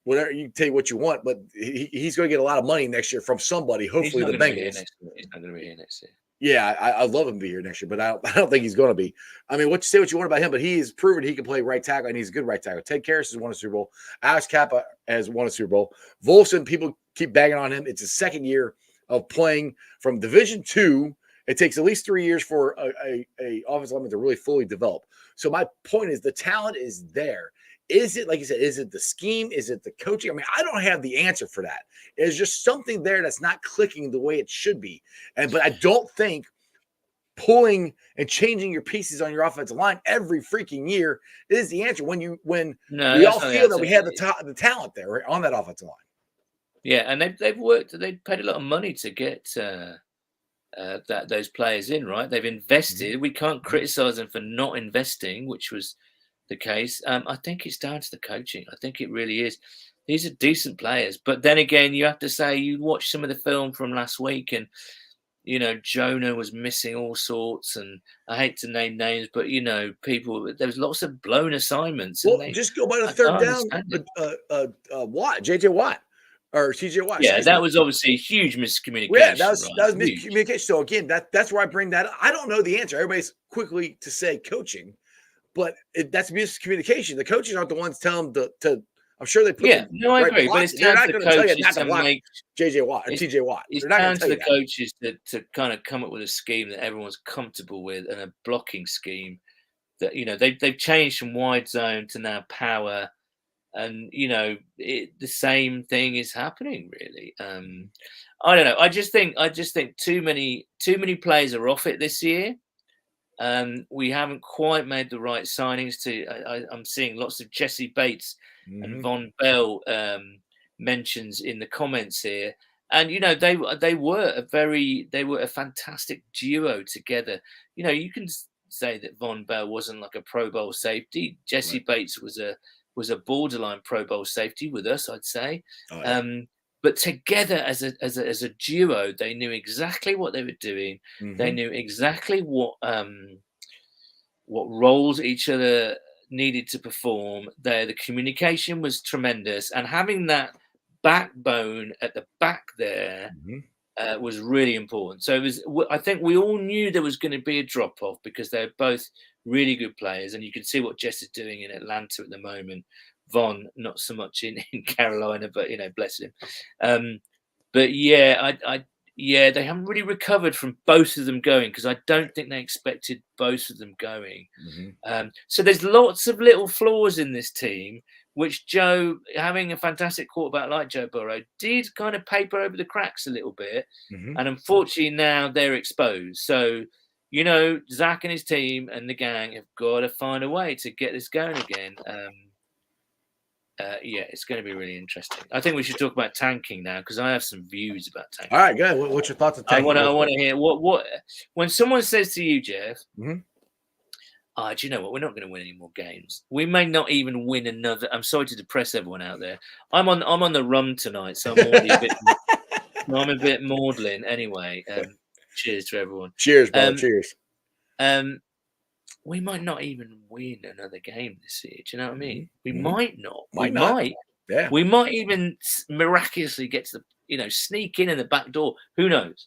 whatever. You can tell you what you want, but he's going to get a lot of money next year from somebody. Hopefully, the Bengals. He's not going to be here next year. Yeah, I'd love him to be here next year, but I don't think he's going to be. I mean, what you want about him, but he has proven he can play right tackle, and he's a good right tackle. Ted Karras has won a Super Bowl. Alex Kappa has won a Super Bowl. Volson, people keep bagging on him. It's his second year of playing from Division II. It takes at least 3 years for a offensive lineman to really fully develop. So my point is the talent is there. Is it, like you said, is it the scheme? Is it the coaching? I mean, I don't have the answer for that. It's just something there that's not clicking the way it should be. But I don't think pulling and changing your pieces on your offensive line every freaking year is the answer. When we all feel that we have the talent there, right, on that offensive line. Yeah, and they've paid a lot of money to get those players in, right? They've invested. We can't criticize them for not investing, which was the case. I think it's down to the coaching. I think it really is. These are decent players, but then again, you have to say you watch some of the film from last week, and Jonah was missing all sorts, and I hate to name names, but people. There was lots of blown assignments. Well, just go by the third down. Watt, JJ Watt. Or TJ Watt. Yeah, that was obviously a huge miscommunication. Yeah, that was miscommunication. So again, that's where I bring that up. I don't know the answer. Everybody's quickly to say coaching, but that's miscommunication. The coaches aren't the ones telling them to. I'm sure they put. Yeah, no, I agree. But it's down to the coaches to make JJ Watt or TJ Watt. It's down to the coaches to kind of come up with a scheme that everyone's comfortable with, and a blocking scheme that they've changed from wide zone to now power. And the same thing is happening, really. I don't know. I just think too many players are off it this year. We haven't quite made the right signings. I'm seeing lots of Jesse Bates and Von Bell mentions in the comments here, and they were a fantastic duo together. You can say that Von Bell wasn't like a Pro Bowl safety. Jesse Bates was a borderline Pro Bowl safety with us, I'd say. Oh, yeah. But together as a duo, they knew exactly what they were doing. Mm-hmm. They knew exactly what roles each other needed to perform. The communication was tremendous, and having that backbone at the back there was really important. So I think we all knew there was going to be a drop off because they're both really good players, and you can see what Jess is doing in Atlanta at the moment. Von, not so much in Carolina, but bless him. But yeah, yeah, they haven't really recovered from both of them going, because I don't think they expected both of them going. So there's lots of little flaws in this team, which Joe, having a fantastic quarterback like Joe Burrow, did kind of paper over the cracks a little bit. And unfortunately now they're exposed. So, Zach and his team and the gang have got to find a way to get this going again. Yeah, it's going to be really interesting. I think we should talk about tanking now, because I have some views about tanking. All right, good. What's your thoughts on tanking? I want to hear what when someone says to you, Jeff, do you know what? We're not going to win any more games. We may not even win another. I'm sorry to depress everyone out there. I'm on the rum tonight, so I'm already I'm a bit maudlin anyway. Cheers to everyone. Cheers, bro. Cheers. We might not even win another game this year. Do you know what I mean? We might not. Yeah. We might even miraculously get to sneak in the back door. Who knows?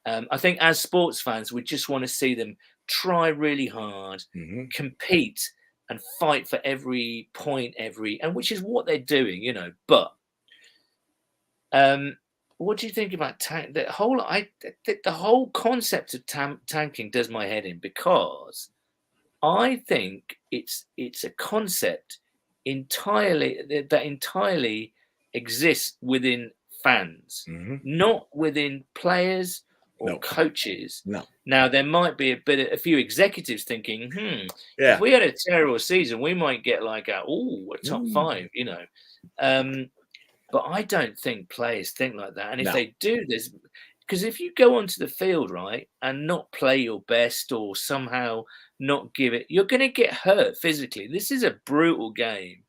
I think as sports fans, we just want to see them try really hard, compete, and fight for every point, and which is what they're doing, But what do you think about the whole concept of tanking does my head in, because I think it's a concept that entirely exists within fans, not within players or coaches. No. Now there might be a few executives thinking, if we had a terrible season, we might get like a top 5, But I don't think players think like that. And if they do this, because if you go onto the field, right, and not play your best or somehow not give it, you're going to get hurt physically. This is a brutal game,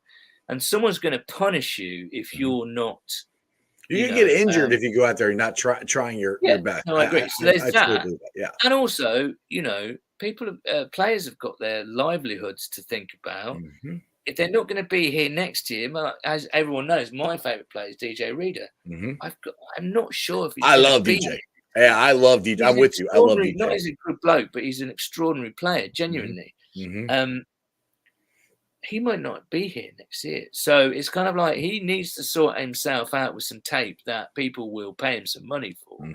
and someone's going to punish you if you're not. You can get injured if you go out there and not trying your best. No, I agree. So there's that. Yeah. And also, players have got their livelihoods to think about. If they're not going to be here next year, as everyone knows, my favourite player is DJ Reader. I'm not sure if he's I love DJ. Yeah, I love DJ. I'm with you. I love DJ. Not as a good bloke, but he's an extraordinary player, genuinely. He might not be here next year. So it's kind of like he needs to sort himself out with some tape that people will pay him some money for.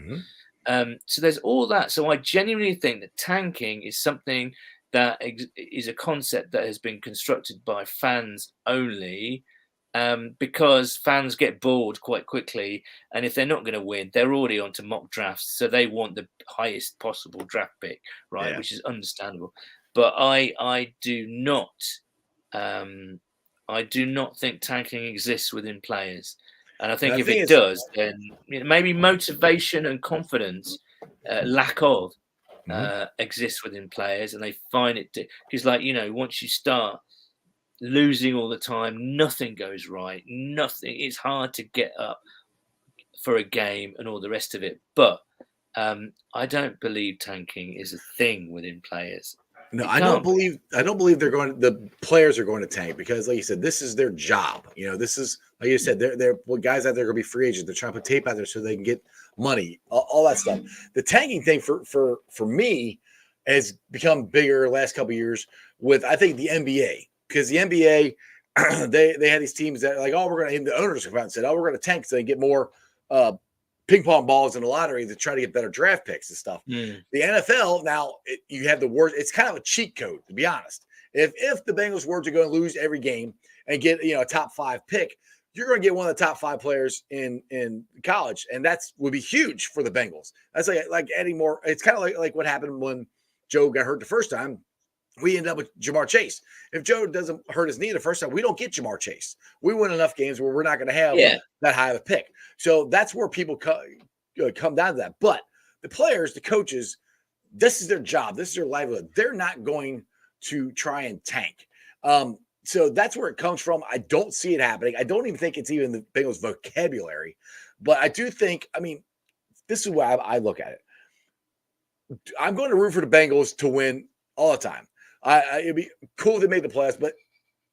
So there's all that. So I genuinely think that tanking is something that is a concept that has been constructed by fans only, because fans get bored quite quickly. And if they're not going to win, they're already onto mock drafts. So they want the highest possible draft pick, right? Yeah. Which is understandable. But I do not think tanking exists within players. And I think if it does, then maybe motivation and confidence, lack of, exists within players, and they find it because, once you start losing all the time, nothing goes right. Nothing. It's hard to get up for a game and all the rest of it. But I don't believe tanking is a thing within players. No, I don't believe the players are going to tank, because, like you said, this is their job. This is, like you said, they're guys out there are going to be free agents. They're trying to put tape out there so they can get money, all that stuff. The tanking thing for me has become bigger last couple of years with, I think, the NBA, because the NBA they had these teams that the owners come out and said, we're going to tank so they get more ping pong balls in the lottery to try to get better draft picks and stuff. The NFL now, you have the worst. It's kind of a cheat code, to be honest. If the Bengals were to go and lose every game and get a top 5 pick, you're going to get one of the top 5 players in college, and would be huge for the Bengals. That's like adding more. It's kind of like what happened when Joe got hurt the first time. We end up with Jamar Chase. If Joe doesn't hurt his knee the first time, we don't get Jamar Chase. We win enough games where we're not going to have that high of a pick. So that's where people come down to that. But the players, the coaches, this is their job. This is their livelihood. They're not going to try and tank. So that's where it comes from. I don't see it happening. I don't even think it's even the Bengals vocabulary. But I do think, this is why I look at it. I'm going to root for the Bengals to win all the time. It'd be cool if they made the playoffs, but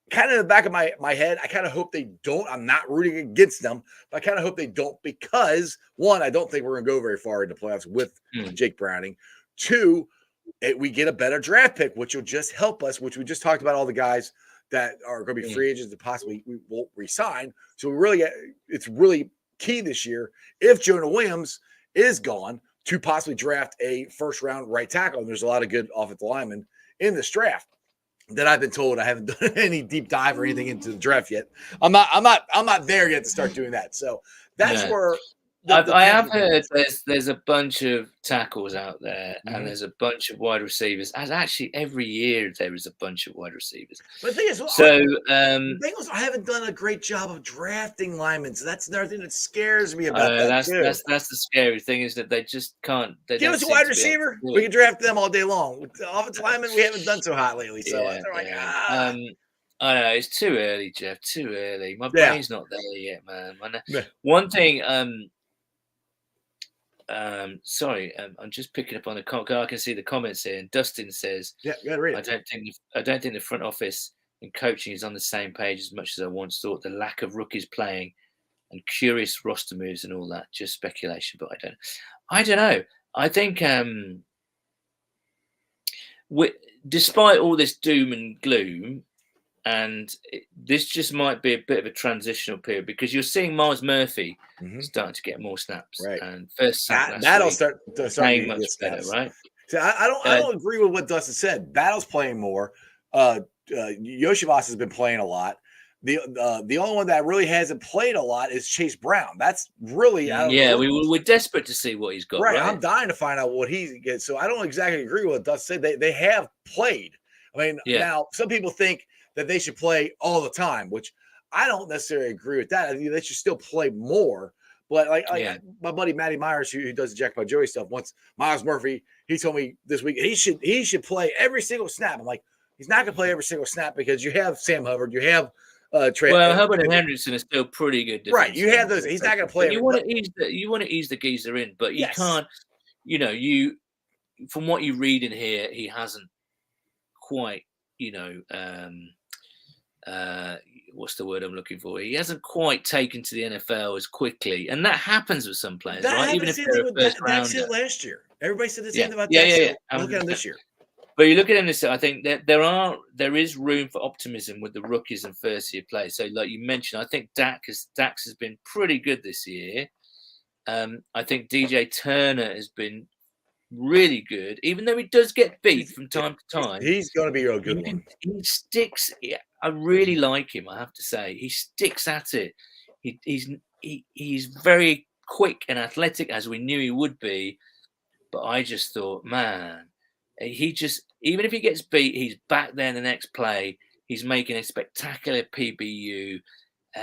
kind of in the back of my head, I kind of hope they don't. I'm not rooting against them, but I kind of hope they don't, because, one, I don't think we're going to go very far in the playoffs with Jake Browning. 2, we get a better draft pick, which will just help us, which we just talked about all the guys that are going to be free agents that possibly we won't resign. So it's really key this year if Jonah Williams is gone to possibly draft a first-round right tackle. And there's a lot of good offensive linemen in this draft that I've been told. I haven't done any deep dive or anything into the draft yet. I'm not there yet to start doing that. So that's where I have heard there's a bunch of tackles out there, and there's a bunch of wide receivers. As actually every year there is a bunch of wide receivers. But the thing is, the Bengals haven't done a great job of drafting linemen, so that's another thing that scares me about that. That's the scary thing, is that they just can't. Give us a wide receiver, we can draft them all day long. With the offensive linemen, we haven't done so hot lately. So they're like, I know it's too early, Jeff. Too early. My brain's not there yet, man. One thing. Sorry, I'm just picking up on the comment. I can see the comments here, and Dustin says, "Yeah, you gotta read it. I don't think the front office and coaching is on the same page as much as I once thought. The lack of rookies playing and curious roster moves and all that, just speculation. But I don't know. I think despite all this doom and gloom, and this just might be a bit of a transitional period, because you're seeing Miles Murphy starting to get more snaps. Right. And first that'll start playing much better, right? So I don't agree with what Dustin said. Battle's playing more. Yoshivas has been playing a lot. The only one that really hasn't played a lot is Chase Brown. That's really we're desperate to see what he's got. Right. I'm dying to find out what he gets. So I don't exactly agree with what Dustin said. They have played. I mean, now some people think that they should play all the time, which I don't necessarily agree with that. I think they should still play more. But like my buddy Matty Myers, who does the Jackpot Joey stuff, once Miles Murphy, he told me this week he should play every single snap. I'm like, he's not gonna play every single snap because you have Sam Hubbard, you have Trey. Well, Hubbard and Henderson are still pretty good. Right, you have those. He's not gonna play. You want to ease the geezer in, but you can't. You from what you read in here, he hasn't quite. What's the word I'm looking for? He hasn't quite taken to the NFL as quickly, and that happens with some players, right? Even if they're a first rounder. Last year, everybody said the same about that. Look at him this year. But you look at him this year, I think that there is room for optimism with the rookies and first year players. So, like you mentioned, I think Dax has been pretty good this year. I think DJ Turner has been really good, even though he does get beat from time to time. He's going to be a good one. He sticks. I really like him. I have to say, he sticks at it. He's very quick and athletic, as we knew he would be. But I just thought, man, even if he gets beat, he's back there in the next play. He's making a spectacular PBU.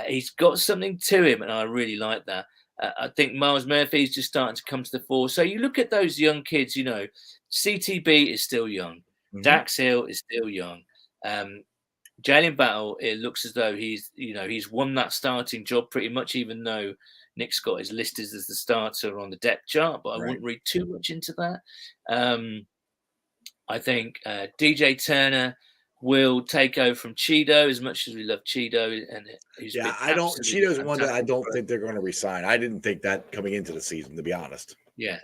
He's got something to him, and I really like that. I think Miles Murphy is just starting to come to the fore. So you look at those young kids, CTB is still young. Dax Hill is still young. Jalen Battle, it looks as though he's won that starting job pretty much, even though Nick Scott is listed as the starter on the depth chart, but I wouldn't read too much into that. I think DJ Turner will take over from Cheeto, as much as we love Cheeto. And Cheeto's one that I don't think they're going to resign. I didn't think that coming into the season, to be honest. Yeah.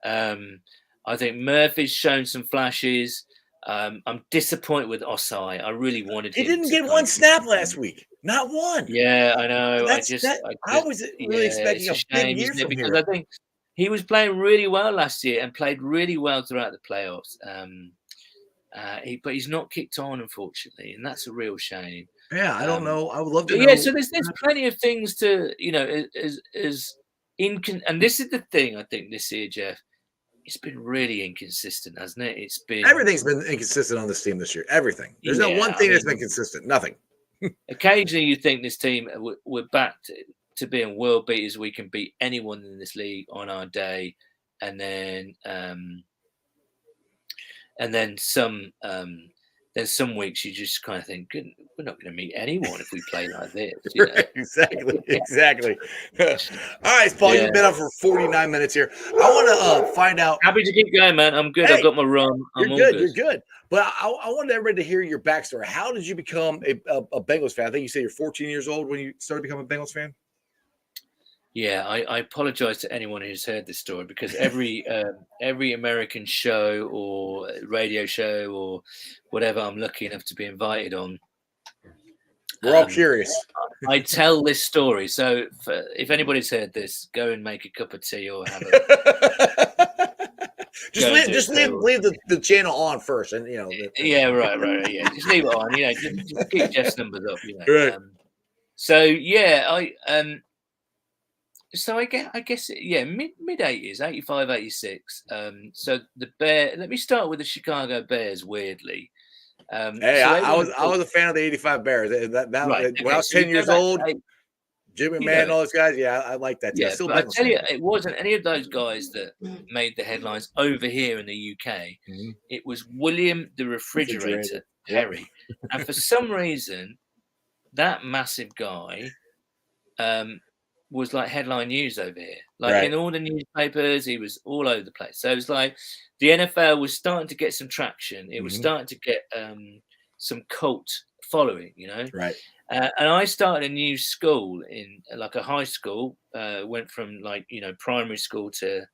I think Murphy's shown some flashes. I'm disappointed with Osai. I really wanted him. He didn't get one snap last week. Not one. Yeah, I know. I was really expecting a big year from because I think he was playing really well last year and played really well throughout the playoffs. But he's not kicked on, unfortunately, and that's a real shame. Yeah, I don't know. I would love to know. Yeah, so there's plenty of things to, and this is the thing I think this year, Jeff. It's been really inconsistent, hasn't it? Everything's been inconsistent on this team this year. Everything. There's not one thing that's been consistent. Nothing. Occasionally, you think this team we're back to being world beaters. We can beat anyone in this league on our day, and then some weeks you just kind of think, we're not going to meet anyone if we play like this. Right, exactly. All right, Paul, you've been up for 49 minutes here. I want to find out. Happy to keep going, man. I'm good. I've got my run. You're good. But I wanted everybody to hear your backstory. How did you become a Bengals fan? I think you said you're 14 years old when you started becoming a Bengals fan. Yeah, I apologize to anyone who's heard this story, because every American show or radio show or whatever I'm lucky enough to be invited on, We're all curious. I tell this story. So if anybody's heard this, go and make a cup of tea or have a just leave the channel on first, and yeah, right, yeah, just leave it on. Just keep Jeff's numbers up. Right. So yeah, So I guess mid 80s, 85, 86. So the Bear. Let me start with the Chicago Bears. Weirdly, hey, so I was a fan of the '85 Bears. That right, okay, when I was so 10 years old, to, Jim McMahon, and all those guys. Yeah, I like that. yeah, Still but I Bengals tell fan. you, it wasn't any of those guys that made the headlines over here in the UK. Mhm. It was William the Refrigerator Perry, and for some reason, that massive guy was like headline news over here. Like in all the newspapers, he was all over the place. So it was like the NFL was starting to get some traction. It was starting to get some cult following, Right. And I started a new school in like a high school. Went from primary school to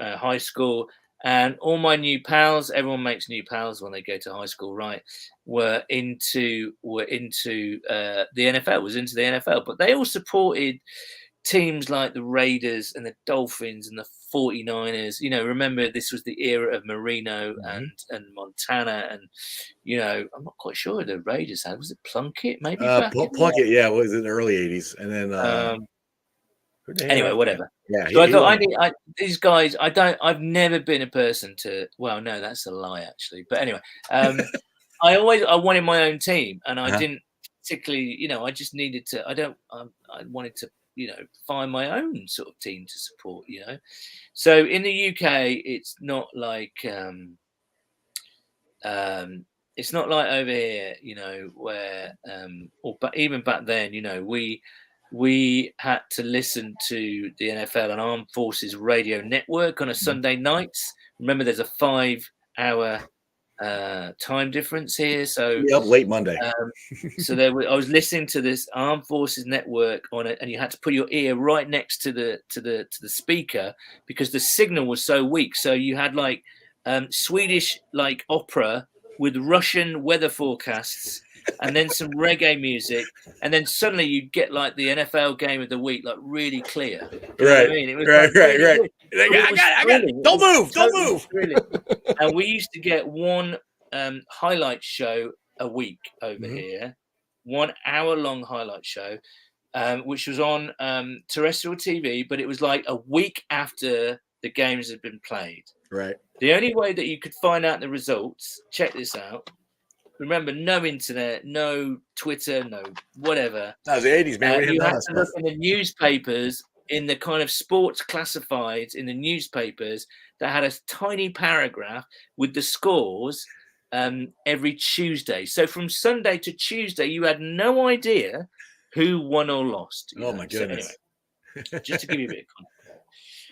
high school, and all my new pals. Everyone makes new pals when they go to high school, right? Were into the NFL. Was into the NFL, but they all supported teams like the Raiders and the Dolphins and the 49ers. Remember this was the era of Marino and Montana, and I'm not quite sure the Raiders had. Was it Plunkett? Maybe Plunkett, yeah, was in the early '80s, and then anyway, whatever. Yeah, so I thought these guys. I've never been a person to. Well, no, that's a lie actually. But anyway, I wanted my own team, and I didn't particularly. I just needed to. I wanted to. Find my own sort of team to support. So in the UK, it's not like it's not like over here. Where but even back then, we had to listen to the NFL and Armed Forces Radio Network on a Sunday nights. Remember, there's a 5-hour time difference here, so up late Monday. So I was listening to this Armed Forces Network on it, and you had to put your ear right next to the speaker because the signal was so weak. So you had like Swedish like opera with Russian weather forecasts, and then some reggae music, and then suddenly you'd get like the NFL game of the week, like really clear. Right. I mean? It was right. I got it. Don't move. And we used to get one highlight show a week over here, 1 hour long highlight show, which was on terrestrial TV, but it was like a week after the games had been played. Right. The only way that you could find out the results, check this out. Remember, no internet, no Twitter, no whatever. That was the 80s, man. You had to look in the newspapers, in the kind of sports classifieds in the newspapers that had a tiny paragraph with the scores every Tuesday. So from Sunday to Tuesday, you had no idea who won or lost. Oh, my goodness. So anyway, just to give you a bit of context.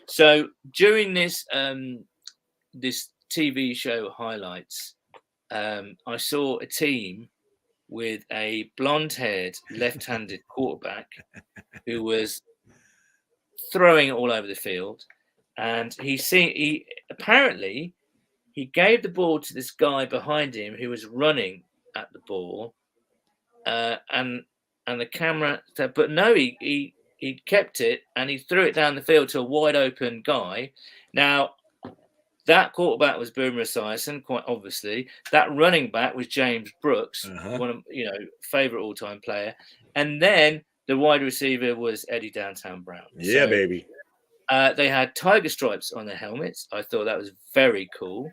So during this this TV show highlights, I saw a team with a blonde-haired, left-handed quarterback who was throwing it all over the field, and he apparently gave the ball to this guy behind him who was running at the ball, and the camera said, but no, he kept it and he threw it down the field to a wide open guy. Now, that quarterback was Boomer Esiason, quite obviously. That running back was James Brooks, one of favorite all-time player, and then the wide receiver was Eddie Downtown Brown. Yeah, so, baby. They had tiger stripes on their helmets. I thought that was very cool.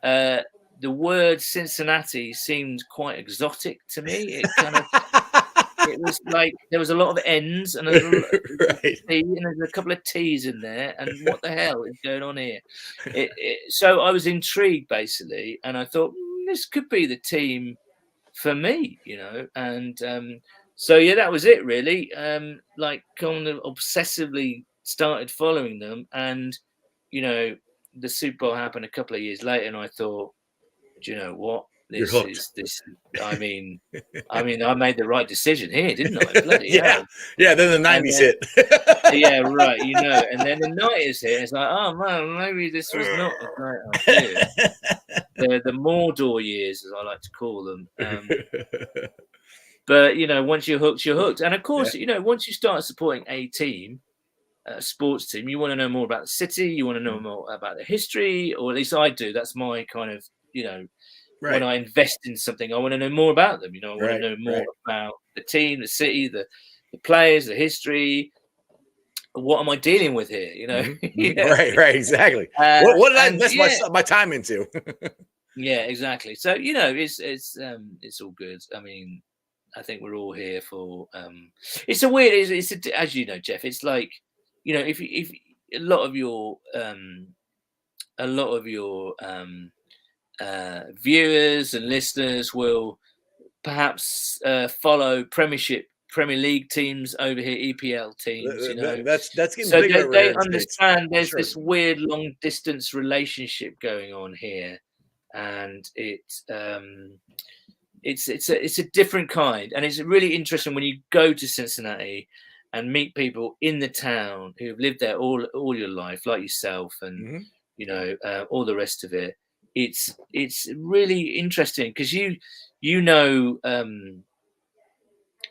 The word Cincinnati seemed quite exotic to me. It kind of it was like there was a lot of N's and there's a couple of T's in there. And what the hell is going on here? So I was intrigued basically, and I thought this could be the team for me, And so yeah, that was it really. Like kind of obsessively started following them, and the Super Bowl happened a couple of years later, and I thought, do you know what? You're this hooked. is this. I mean, I made the right decision here, didn't I? Bloody Yeah, hell. yeah. Then the '90s hit. Yeah, right. And then the '90s hit. It's like, oh man, maybe this was not a great idea. The Mordor years, as I like to call them. But once you're hooked, you're hooked. And of course, once you start supporting a team, a sports team, you want to know more about the city. You want to know more about the history, or at least I do. That's my kind of, Right. when I invest in something, I want to know more about them. I want Right, to know more right. about the team, the city, the players, the history. What am I dealing with here? Right, exactly. What did I and invest my time into? Yeah, exactly. So it's all good. I mean, I think we're all here for. It's a weird. As you know, Jeff. It's like if a lot of your viewers and listeners will perhaps follow Premier League teams over here, EPL teams. That's getting So bigger over they here in the States. understand there's Sure. this weird long distance relationship going on here, and it's a different kind, and it's really interesting when you go to Cincinnati and meet people in the town who've lived there all your life, like yourself, and all the rest of it. It's really interesting because you know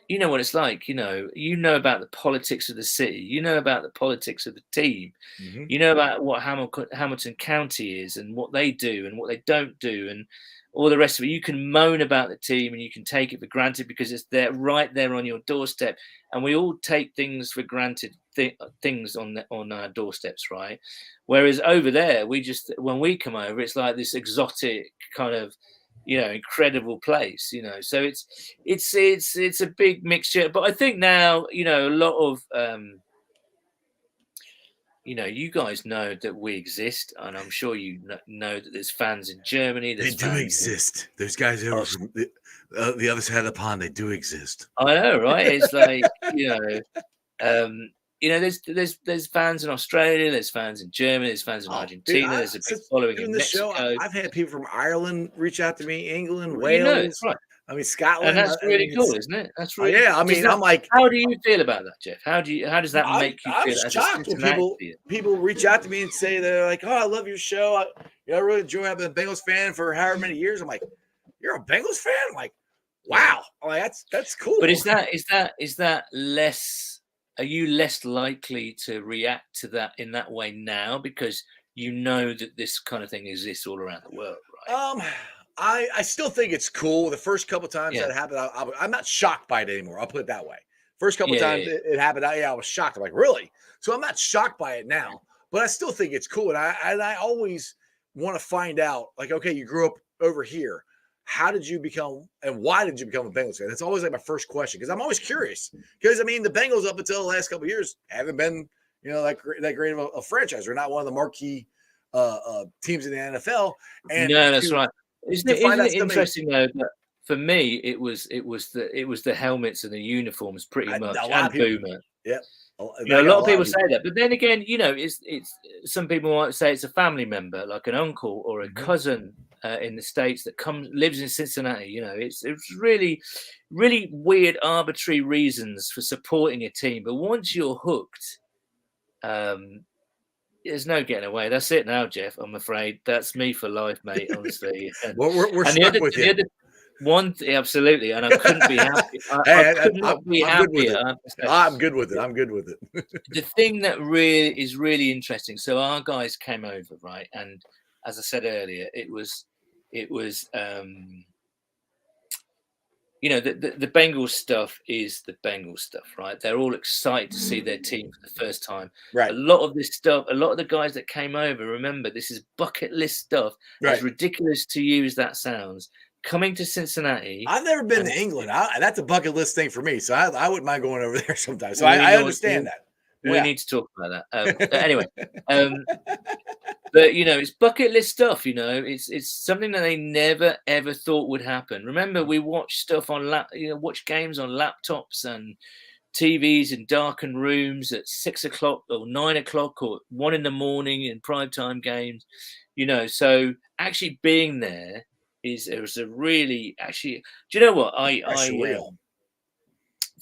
what it's like. You know about the politics of the city. You know about the politics of the team. Mhm. You know about what Hamilton County is and what they do and what they don't do and all the rest of it. You can moan about the team and you can take it for granted because it's there, right there on your doorstep. And we all take things for granted, things on our doorsteps, right? Whereas over there, when we come over, it's like this exotic kind of, incredible place. So it's a big mixture. But I think now, a lot of you guys know that we exist, and I'm sure you know that there's fans in Germany. They do exist. There's guys over from the other side of the pond. They do exist. I know, right? It's like there's fans in Australia, there's fans in Germany, there's fans in Argentina. Dude, there's a big following in Mexico. I've had people from Ireland reach out to me, England, Wales. Right. I mean, Scotland. And that's really cool, isn't it? That's really. Yeah, I mean, I'm like, how do you feel about that, Jeff? How does that make you feel? I'm shocked when people reach out to me and say they're like, "Oh, I love your show. I really enjoy having a Bengals fan for however many years." I'm like, "You're a Bengals fan?" I'm like, "Wow, I'm like, that's cool." But is that less? Are you less likely to react to that in that way now because you know that this kind of thing exists all around the world, right? I still think it's cool. The first couple times that happened, I'm not shocked by it anymore. I'll put it that way. First couple times it happened, I was shocked. I'm like, really? So I'm not shocked by it now, but I still think it's cool. And I always want to find out, like, okay, you grew up over here. How did you become and why did you become a Bengals fan? That's always like my first question because I'm always curious. Because I mean, the Bengals up until the last couple of years haven't been, that great of a franchise. They're not one of the marquee teams in the NFL. And no, that's right. Isn't it interesting though that for me it was the helmets and the uniforms pretty much and Boomer. Yeah. A lot of people say that, but then again, it's some people might say it's a family member, like an uncle or a cousin in the States that lives in Cincinnati. It's really, really weird, arbitrary reasons for supporting a team. But once you're hooked, there's no getting away. That's it now, Jeff. I'm afraid that's me for life, mate. Honestly. Well, we're stuck with you. Absolutely, and I couldn't be happy. I could not be happier. I'm good with it. I'm good with it. The thing that is really interesting. So our guys came over, right? And as I said earlier, it was the Bengals stuff is the Bengals stuff, right? They're all excited to see their team for the first time. Right. A lot of this stuff, a lot of the guys that came over, remember, this is bucket list stuff. Right. As ridiculous to you as that sounds, coming to Cincinnati. I've never been to England. That's a bucket list thing for me. So I wouldn't mind going over there sometime. So I understand that. We need to talk about that. Anyway, but it's bucket list stuff. It's something that they never ever thought would happen. Remember, we watched stuff on watch games on laptops and TVs in darkened rooms at 6 o'clock or 9 o'clock or 1 a.m. in primetime games. So actually being there it was a really actually. Do you know what That's surreal.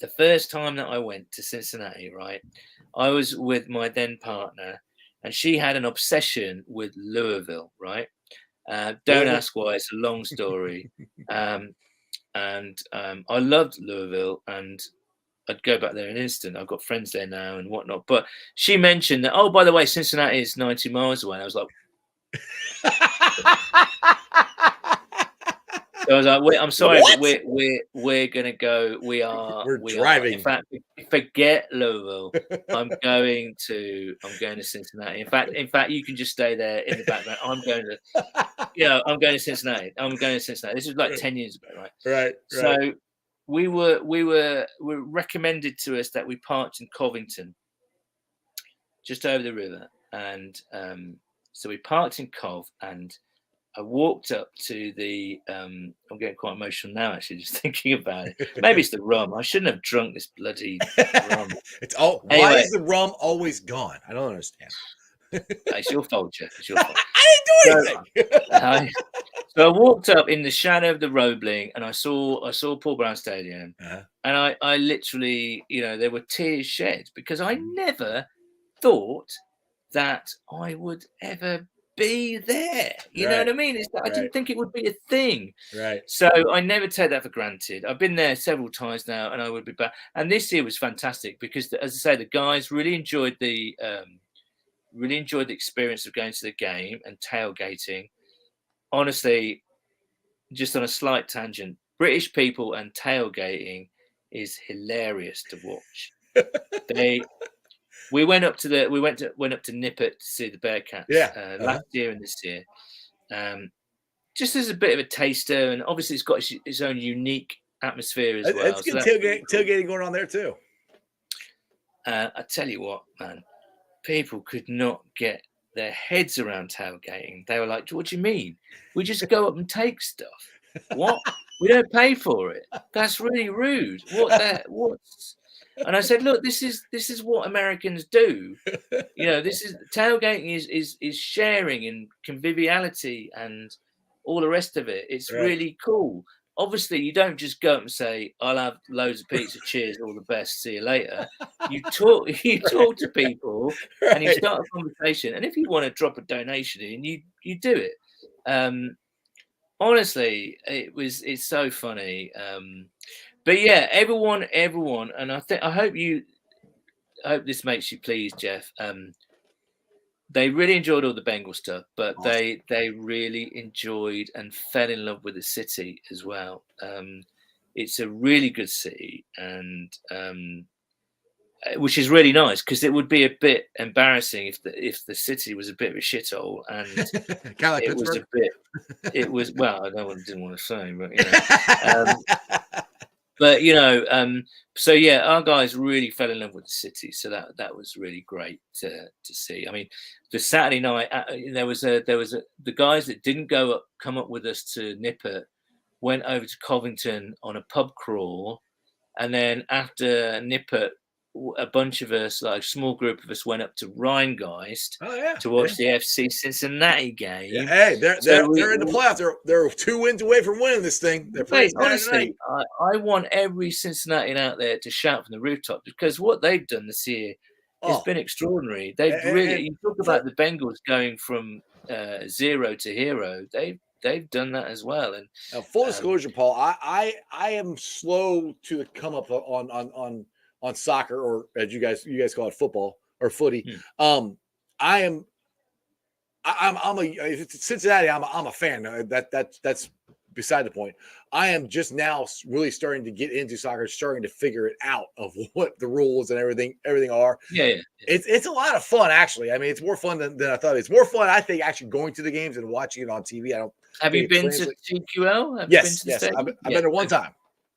The first time that I went to Cincinnati, right, I was with my then partner, and she had an obsession with Louisville, right? Don't ask why; it's a long story. I loved Louisville, and I'd go back there in an instant. I've got friends there now and whatnot. But she mentioned that, oh, by the way, Cincinnati is 90 miles away. And I was like, so I was like, I'm sorry, What? but we're gonna go. We're We driving. in fact, forget Louisville. I'm going to Cincinnati. In fact, you can just stay there in the background. I'm going to Cincinnati. I'm going to Cincinnati. This was like 10 years ago, right? Right. So we were recommended to us that we parked in Covington, just over the river, and so we parked in Cov, and I walked up to the. I'm getting quite emotional now, actually, just thinking about it. Maybe it's the rum. I shouldn't have drunk this bloody rum. Why is the rum always gone? I don't understand. It's your fault, Jeff. It's your fault. I didn't do anything. So I walked up in the shadow of the Roebling, and I saw Paul Brown Stadium, and I literally, there were tears shed because I never thought that I would ever be there. You know what I mean? I didn't think it would be a thing. Right. So I never take that for granted. I've been there several times now, and I would be back. And this year was fantastic because, as I say, the guys really enjoyed the experience of going to the game and tailgating. Honestly, just on a slight tangent, British people and tailgating is hilarious to watch. We went up to Nippert to see the Bearcats last year and this year, just as a bit of a taster, and obviously it's got its own unique atmosphere as well. It's good tailgating going on there too. I tell you what, man, people could not get their heads around tailgating. They were like, "What do you mean? We just go up and take stuff? What? We don't pay for it? That's really rude. What's?" And I said, "Look, this is what Americans do. This is tailgating is sharing and conviviality and all the rest of it. It's really cool. Obviously, you don't just go up and say, I'll have loads of pizza, cheers, all the best, see you later. You talk to people and you start a conversation. And if you want to drop a donation in, you do it. Honestly, it's so funny. But yeah, everyone, and I hope this makes you pleased, Jeff. They really enjoyed all the Bengal stuff, but awesome. they really enjoyed and fell in love with the city as well. It's a really good city, and which is really nice because it would be a bit embarrassing if the city was a bit of a shithole and kind of like it was well, I didn't want to say, but so yeah, our guys really fell in love with the city, so that was really great to see. I mean, the Saturday night there was the guys that didn't come up with us to Nippert went over to Covington on a pub crawl, and then after Nippert, a bunch of us, like a small group of us, went up to Rheingeist to watch the FC Cincinnati game. Yeah. Hey, they're in the playoffs. They're 2 wins away from winning this thing. They're playing honestly, I want every Cincinnatian out there to shout from the rooftops because what they've done this year has been extraordinary. They've really. You talk about the Bengals going from 0 to hero. They've done that as well. And full disclosure, Paul, I am slow to come up on soccer, or as you guys call it, football or footy. I'm a Cincinnati. I'm a fan. That's beside the point. I am just now really starting to get into soccer, starting to figure it out of what the rules and everything are. Yeah. It's a lot of fun, actually. I mean, it's more fun than I thought. It's more fun, I think, actually going to the games and watching it on TV. Have you been to TQL? Yes. I've been there one time.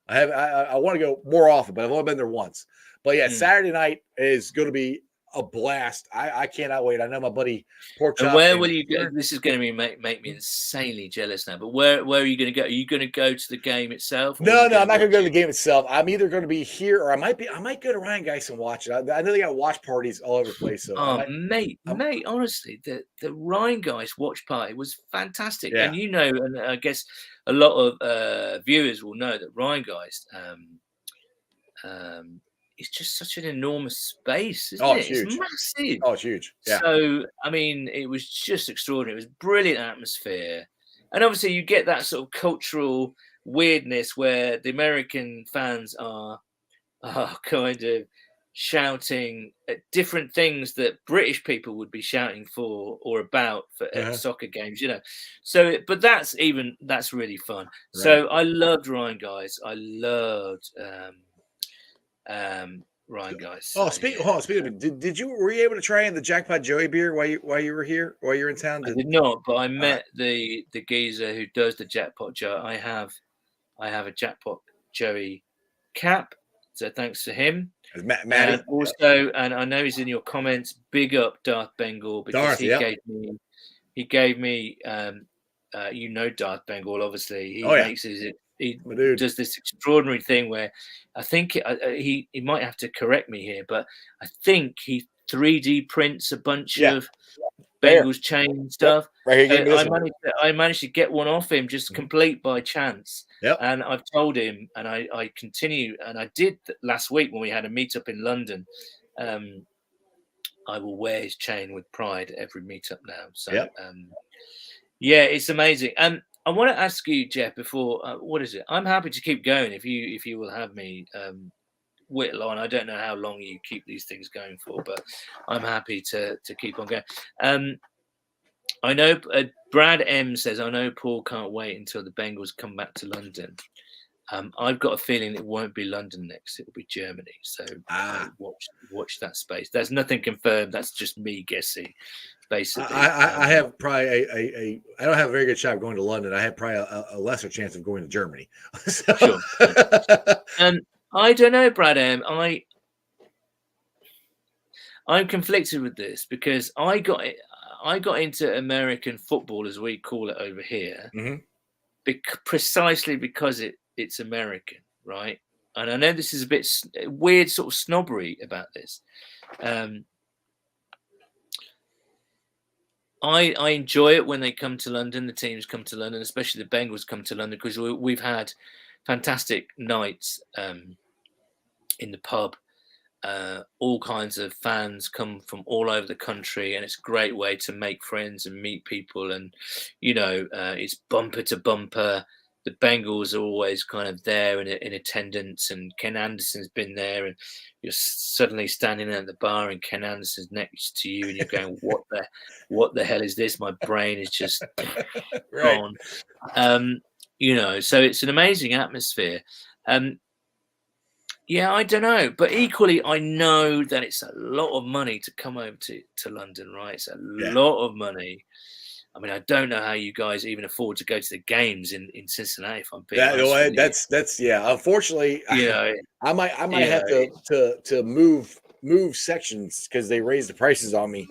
I want to go more often, but I've only been there once. But yeah, Saturday night is going to be a blast. I cannot wait. I know my buddy Pork Chop. And where will you go? This is going to make me insanely jealous now. But where are you going to go? Are you going to go to the game itself? No, I'm not going to go to the game itself. I'm either going to be here, or I might go to Rheingeist and watch it. I know they got watch parties all over the place. So mate, honestly, the Rheingeist watch party was fantastic. Yeah. And and I guess a lot of viewers will know that Rheingeist is just such an enormous space, isn't it? it's huge. It's massive. Oh, it's huge. Yeah. So, I mean, it was just extraordinary. It was brilliant atmosphere. And obviously you get that sort of cultural weirdness where the American fans are kind of shouting at different things that British people would be shouting for or about for at soccer games, you know. So, but that's really fun. Right. So I loved Rheingeist. I loved Rheingeist. Oh, speaking of it, were you able to try in the Jackpot Joey beer while you were here, while you were in town? I did not, but I met the geezer who does the Jackpot Joey. I have a Jackpot Joey cap, so thanks to him. Matty. And also, and I know he's in your comments. Big up Darth Bengal because he gave me you know Darth Bengal, obviously. He does this extraordinary thing where I think he might have to correct me here, but I think he 3D prints a bunch of Bengals chain stuff. Right here, I managed to get one off him just complete by chance. Yep. And I've told him, and I continue, and I did last week when we had a meetup in London. I will wear his chain with pride at every meetup now. So yeah, it's amazing. I want to ask you, Jeff, before what is it? I'm happy to keep going if you will have me whittle on. I don't know how long you keep these things going for, but I'm happy to keep on going. I know Brad M says, I know Paul can't wait until the Bengals come back to London. I've got a feeling it won't be London next. It will be Germany. So watch that space. There's nothing confirmed. That's just me guessing. Basically, I have probably I don't have a very good shot of going to London. I have probably a lesser chance of going to Germany. So. Sure. I don't know, Brad M. I'm conflicted with this because I got into American football, as we call it over here, precisely because it's American, right? And I know this is a bit weird, sort of snobbery about this. I enjoy it when they come to London, the teams come to London, especially the Bengals come to London, because we've had fantastic nights in the pub. All kinds of fans come from all over the country, and it's a great way to make friends and meet people. And, you know, it's bumper to bumper. The Bengals are always kind of there in attendance, and Ken Anderson's been there, and you're suddenly standing at the bar and Ken Anderson's next to you and you're going, what the hell is this? My brain is just gone. You know, so it's an amazing atmosphere. Yeah, I don't know. But equally, I know that it's a lot of money to come over to London, right? It's a lot of money. I mean, I don't know how you guys even afford to go to the games in Cincinnati. If I'm being honest, that's Unfortunately, I might have to move sections because they raised the prices on me.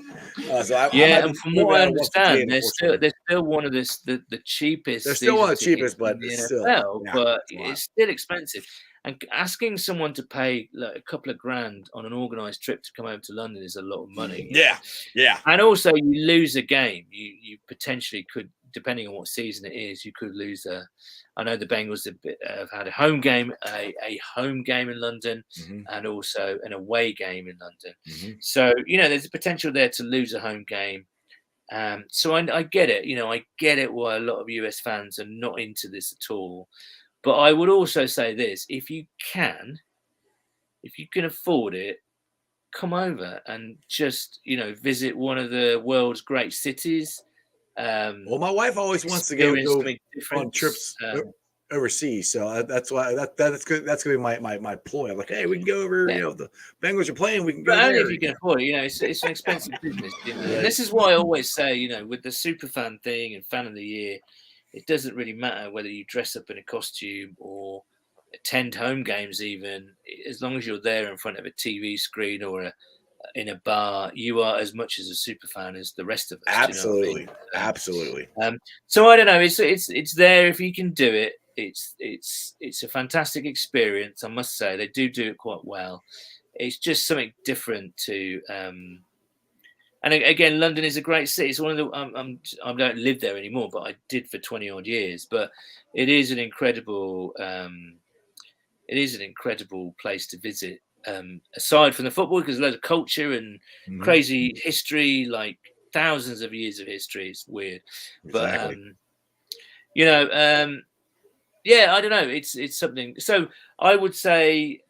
And from what I understand, they're still one of the cheapest. They're still one of the cheapest, but it's still, it's still expensive. And asking someone to pay like a couple of grand on an organised trip to come over to London is a lot of money. Yeah. And also, you lose a game. You potentially could, depending on what season it is, you could lose a. I know the Bengals have had a home game, a home game in London, and also an away game in London. So you know, there's a potential there to lose a home game. So I get it. You know, I get it why a lot of US fans are not into this at all. But I would also say this: if you can afford it, come over and just, you know, visit one of the world's great cities. Well, my wife always wants to go on trips overseas, so that's why that's good. That's gonna be my ploy. I'm like, hey, we can go over. You know, the Bengals are playing. We can go. But only there. if you can afford it. You know, it's an expensive business. You know? This is why I always say, you know, with the super fan thing and fan of the year, it doesn't really matter whether you dress up in a costume or attend home games, even as long as you're there in front of a TV screen or in a bar, you are as much as a super fan as the rest of us. Absolutely, you know what I mean? Absolutely. So I don't know. It's there if you can do it. It's a fantastic experience. I must say they do it quite well. It's just something different to. And again, London is a great city. It's one of the I don't live there anymore, but I did for 20 odd years. But it is an incredible place to visit. Aside from the football, because there's loads of culture and crazy history, like thousands of years of history. It's weird, Exactly. but yeah, I don't know. It's something. So I would say,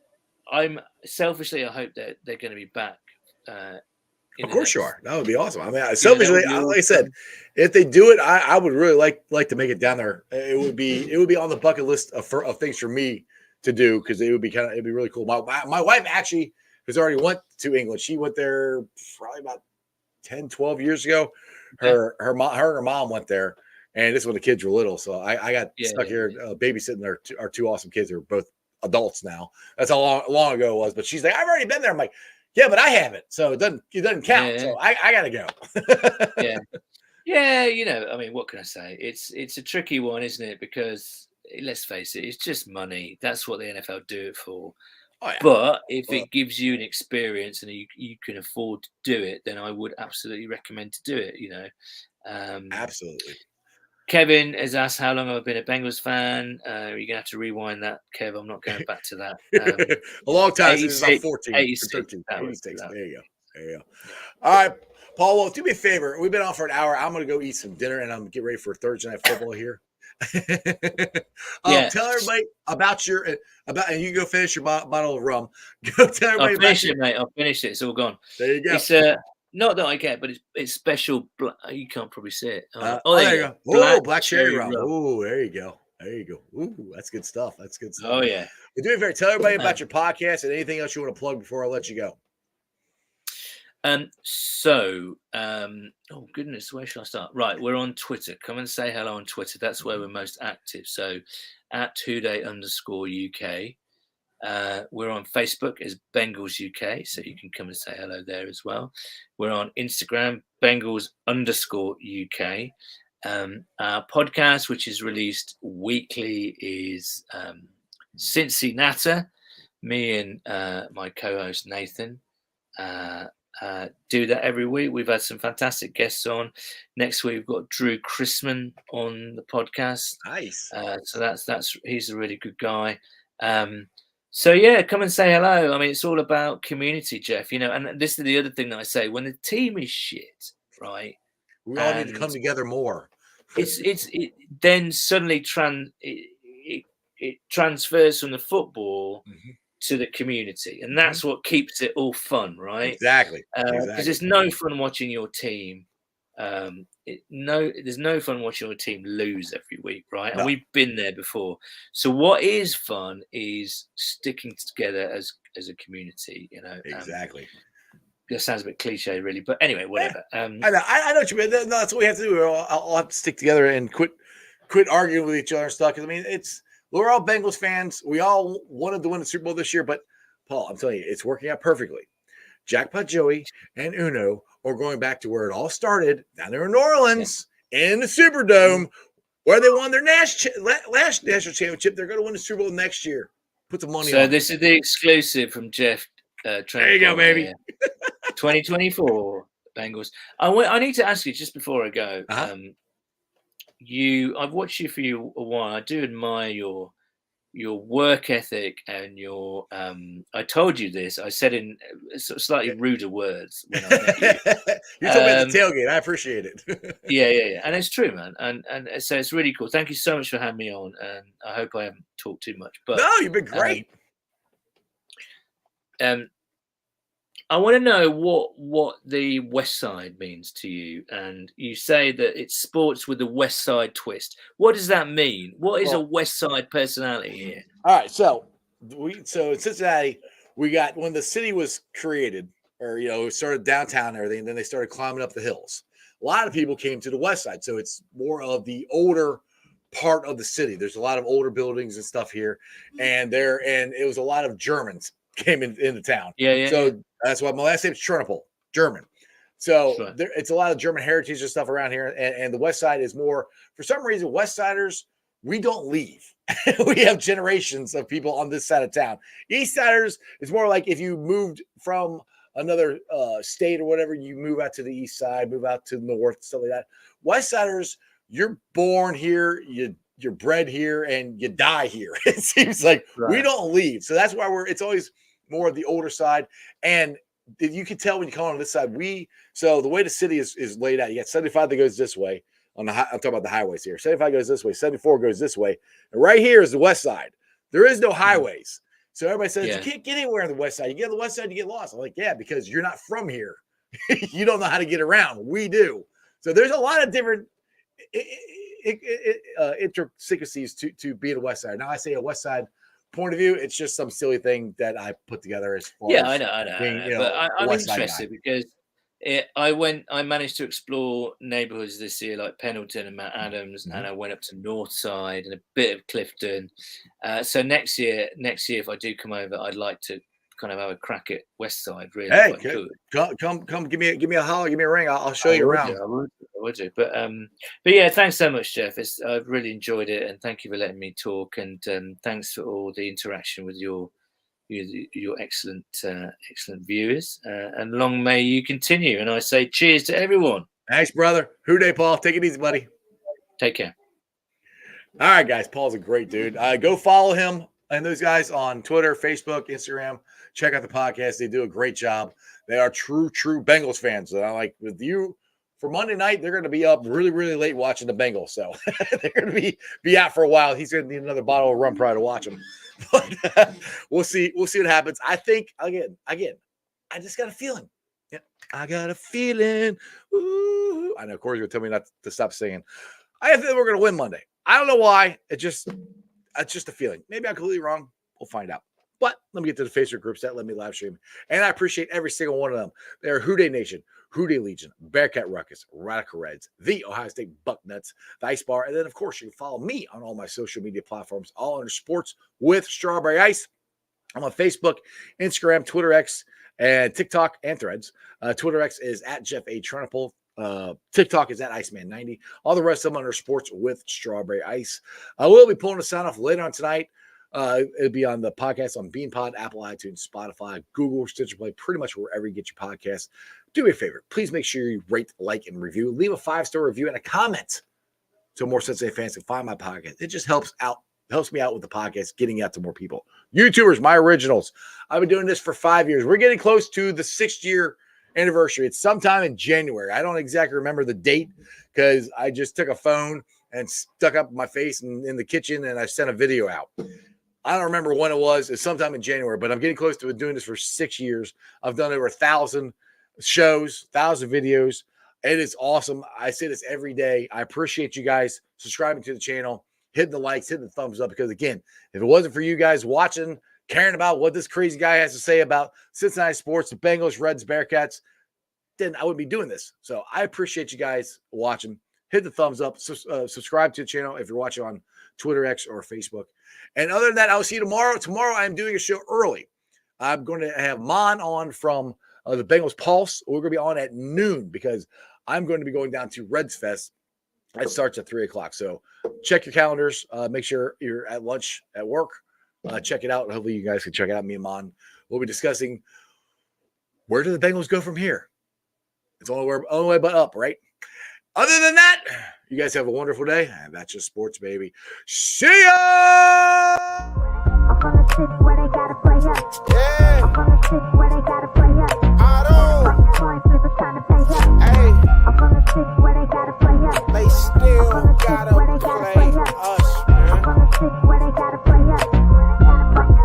I hope that they're going to be back. Of course you are. That would be awesome. I mean, selfishly, like I said, if they do it, I would really like to make it down there. It would be on the bucket list of things for me to do, because it'd be really cool. My wife actually has already went to England. She went there probably about 10, 12 years ago. Her and her mom went there, and this is when the kids were little. So I got stuck here babysitting our two awesome kids who are both adults now. That's how long ago it was. But she's like, I've already been there. I'm like, yeah, but I haven't, so it doesn't count. Yeah. So I gotta go. Yeah. I mean, what can I say? It's a tricky one, isn't it? Because let's face it, it's just money. That's what the NFL do it for. Oh, yeah. But if it gives you an experience and you can afford to do it, then I would absolutely recommend to do it. Absolutely. Kevin has asked how long I've been a Bengals fan. You're going to have to rewind that, Kev. I'm not going back to that. A long time. Since about 14 86, 13. 86. There you go. All right, Paul, well, do me a favor. We've been on for an hour. I'm going to go eat some dinner, and I'm going to get ready for Thursday Night Football here. Tell everybody about and you go finish your bottle of rum. Go tell everybody. I'll finish it, mate. I'll finish it. It's all gone. There you go. It's not that I get, but it's special. You can't probably see it. There you go. Oh, black cherry rum. Oh, there you go. Ooh, that's good stuff. Oh yeah. Well, do me a favor. Tell everybody about your podcast and anything else you want to plug before I let you go. Oh goodness, where should I start? Right, we're on Twitter. Come and say hello on Twitter. That's where we're most active. So at @2day_UK. We're on Facebook as Bengals UK, so you can come and say hello there as well. We're on Instagram, Bengals_UK. Our podcast, which is released weekly, is Cincinnati. Me and my co-host Nathan do that every week. We've had some fantastic guests on. Next week we've got Drew Chrisman on the podcast. Nice. So that's he's a really good guy. So yeah, come and say hello. I mean, it's all about community, Jeff. And this is the other thing that I say: when the team is shit, right? We all need to come together more. It then suddenly it transfers from the football to the community, and that's what keeps it all fun, right? Exactly. Because it's no fun watching your team. There's no fun watching your team lose every week, right? No. And we've been there before. So what is fun is sticking together as a community. Exactly. That sounds a bit cliche, really, but anyway, whatever. I know what you mean. That's what we have to do. I'll have to stick together and quit arguing with each other and stuff. Because I mean, we're all Bengals fans. We all wanted to win the Super Bowl this year, but Paul, I'm telling you, it's working out perfectly. Jackpot Joey and Uno are going back to where it all started, down there in New Orleans, in the Superdome, where they won their last national championship. They're going to win the Super Bowl next year. Put the money on. So this is the exclusive from Jeff. There you go, baby. 2024 Bengals. I need to ask you just before I go. I've watched you for a while. I do admire your work ethic and your. I told you this. I said in slightly ruder words when I met you. You told me at the tailgate. I appreciate it. Yeah, and it's true, man. And so it's really cool. Thank you so much for having me on. And I hope I haven't talked too much. But no, you've been great. I want to know what the West Side means to you, and you say that it's sports with a West Side twist. What does that mean? What is a West Side personality here? All right, so in Cincinnati, we got when the city was created, or it started downtown and everything, and then they started climbing up the hills. A lot of people came to the West Side, so it's more of the older part of the city. There's a lot of older buildings and stuff here, and it was a lot of Germans came into town. Yeah. So that's why my last name is Chernobyl, German. So it's a lot of German heritage and stuff around here. And the West Side is more, for some reason, West Siders, we don't leave. We have generations of people on this side of town. East Siders is more like if you moved from another state or whatever, you move out to the east side, move out to the north, stuff like that. West Siders, you're born here, you're bred here, and you die here. It seems like we don't leave. So that's why it's always more of the older side. And you can tell when you come on this side, so the way the city is laid out, you got 75 that goes this way. I'm talking about the highways here. 75 goes this way, 74 goes this way. And right here is the west side. There is no highways. So everybody says, you can't get anywhere on the west side. You get on the west side, you get lost. I'm like, yeah, because you're not from here. You don't know how to get around. We do. So there's a lot of different intricacies to be a west side. Now I say a west side point of view, it's just some silly thing that I put together as far as I know. But I'm interested because I managed to explore neighborhoods this year like Pendleton and Mount Adams, and I went up to Northside and a bit of Clifton. So next year, if I do come over, I'd like to kind of have a crack at West Side. Really, hey, come, give me a holler, give me a ring. I'll show you around. I would do. But yeah, thanks so much, Jeff. I've really enjoyed it, and thank you for letting me talk. And thanks for all the interaction with your excellent viewers, and long may you continue. And I say cheers to everyone. Thanks, brother. Hooday, Paul. Take it easy, buddy. Take care. All right, guys. Paul's a great dude. Go follow him and those guys on Twitter, Facebook, Instagram. Check out the podcast. They do a great job. They are true Bengals fans. And I like with you for Monday night, they're going to be up really, really late watching the Bengals. So they're going to be out for a while. He's going to need another bottle of rum probably to watch them. But we'll see. We'll see what happens. I think again, I just got a feeling. Yeah, I got a feeling. Ooh. I know Corey's going to tell me not to stop singing. I have a feeling we're going to win Monday. I don't know why. It's just a feeling. Maybe I'm completely wrong. We'll find out. But let me get to the Facebook groups that let me live stream. And I appreciate every single one of them. They're Houday Nation, Houday Legion, Bearcat Ruckus, Radical Reds, the Ohio State Bucknuts, the Ice Bar. And then, of course, you can follow me on all my social media platforms, all under Sports with Strawberry Ice. I'm on Facebook, Instagram, Twitter X, and TikTok and Threads. Twitter X is at Jeff A. Trunipple. TikTok is at Iceman90. All the rest of them under Sports with Strawberry Ice. I will be pulling a sign off later on tonight. It'll be on the podcast on BeanPod, Apple, iTunes, Spotify, Google, Stitcher Play, pretty much wherever you get your podcasts. Do me a favor. Please make sure you rate, like, and review. Leave a 5-star review and a comment so more Cincinnati fans can find my podcast. It just helps me out with the podcast, getting out to more people. YouTubers, my originals. I've been doing this for 5 years. We're getting close to the 6th-year anniversary. It's sometime in January. I don't exactly remember the date because I just took a phone and stuck up my face in the kitchen and I sent a video out. I don't remember when it was. It's sometime in January, but I'm getting close to doing this for 6 years. I've done over 1,000 shows, 1,000 videos. It is awesome. I say this every day. I appreciate you guys subscribing to the channel, hitting the likes, hitting the thumbs up, because again, if it wasn't for you guys watching, caring about what this crazy guy has to say about Cincinnati sports, the Bengals, Reds, Bearcats, then I wouldn't be doing this. So I appreciate you guys watching. Hit the thumbs up. Subscribe to the channel if you're watching on Twitter, X, or Facebook. And other than that, I'll see you tomorrow. Tomorrow, I'm doing a show early. I'm going to have Mon on from the Bengals Pulse. We're going to be on at noon because I'm going to be going down to Reds Fest. It starts at 3 o'clock. So check your calendars. Make sure you're at lunch at work. Check it out. Hopefully you guys can check it out. Me and Mon will be discussing where do the Bengals go from here. It's only way but up, right? Other than that, you guys have a wonderful day. And that's just sports, baby. See ya! I'm from the city where they gotta play up. Yeah, I'm from the city where they gotta play up. I don't. Coin flippers trying to pay up. Hey, I'm from the city where they gotta play up. they still I'm from the city gotta where they gotta play play up. us, I'm man. from the city where they gotta play up.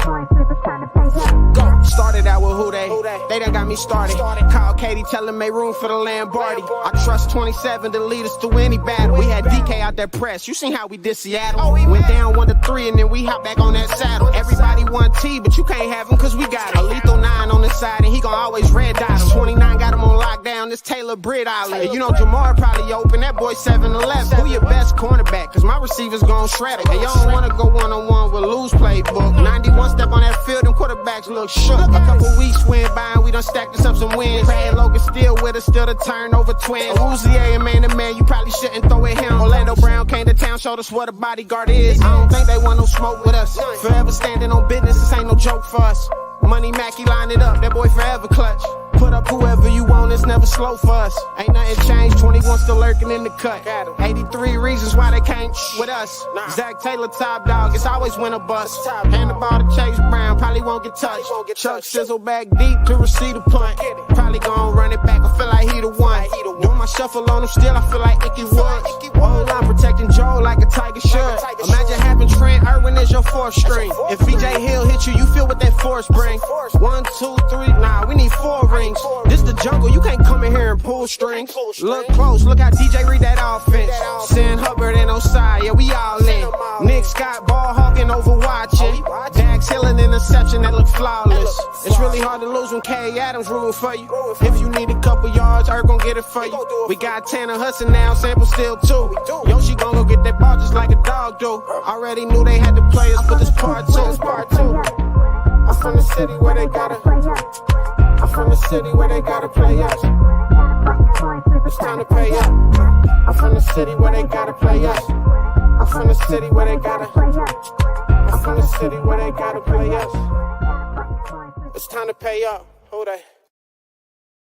Coin flippers trying to pay up. Go. Started out with who they done got me started. Call Katie, tell him make room for the Lamborghini. I trust 27 to lead us through any battle. We had DK out there press. You seen how we did Seattle. Went down 1-3 and then we hop back on that saddle. Everybody want T, but you can't have him cause we got a lethal 9 on the side and he gon' always red dot him. 29 got him on lockdown. This Taylor Britt Island. You know Jamar probably open. That boy 7-11. Who your best cornerback? Cause my receivers gon' shred it. And y'all don't wanna go one-on-one with Lou's playbook. 91 step on that field, them quarterbacks look shook. A couple weeks went by and we done stacked us up some wins. Brad Logan still with us, still the turnover twin. Uzier and man-to-man, you probably shouldn't throw at him. Orlando Brown came to town, showed us what a bodyguard is. I don't think they want no smoke with us. Forever standing on business, this ain't no joke for us. Money Mackey line it up, that boy forever clutch. Put up whoever you want, it's never slow for us. Ain't nothing changed, 21 still lurking in the cut. 83 reasons why they can't with us. Zach Taylor, top dog, it's always win or bust. Hand the ball to Chase Brown, probably won't get touched. Chuck sizzle back deep to receive the punt. Probably gon' run it back, I feel like he the one. Doing my shuffle on him still, I feel like Icky Woods. Whole line protecting Joe like a tiger should. Imagine having Trent Irwin as your fourth string. If VJ Hill hit you, you feel what that force bring. 1, 2, 3, nah, we need 4 rings. This the jungle, you can't come in here and pull strings. Look close, look how DJ read that offense. Sin Hubbard and Osai, yeah, we all in. Nick Scott ball hawking overwatching. Dax Hill an interception that look flawless. It's really hard to lose when K. Adams rooting for you. If you need a couple yards, Earth gon' get it for you. We got Tanner Hudson now, Sample still too. Yoshi gon' go get that ball just like a dog do. Already knew they had the players, but this part two. I'm from the city where they gotta. I'm from the city where they gotta play us. It's time to pay up. I'm from the city where they gotta play us. I'm from the city where they gotta. I'm from the city where they gotta play us. It's time to pay up. Who they?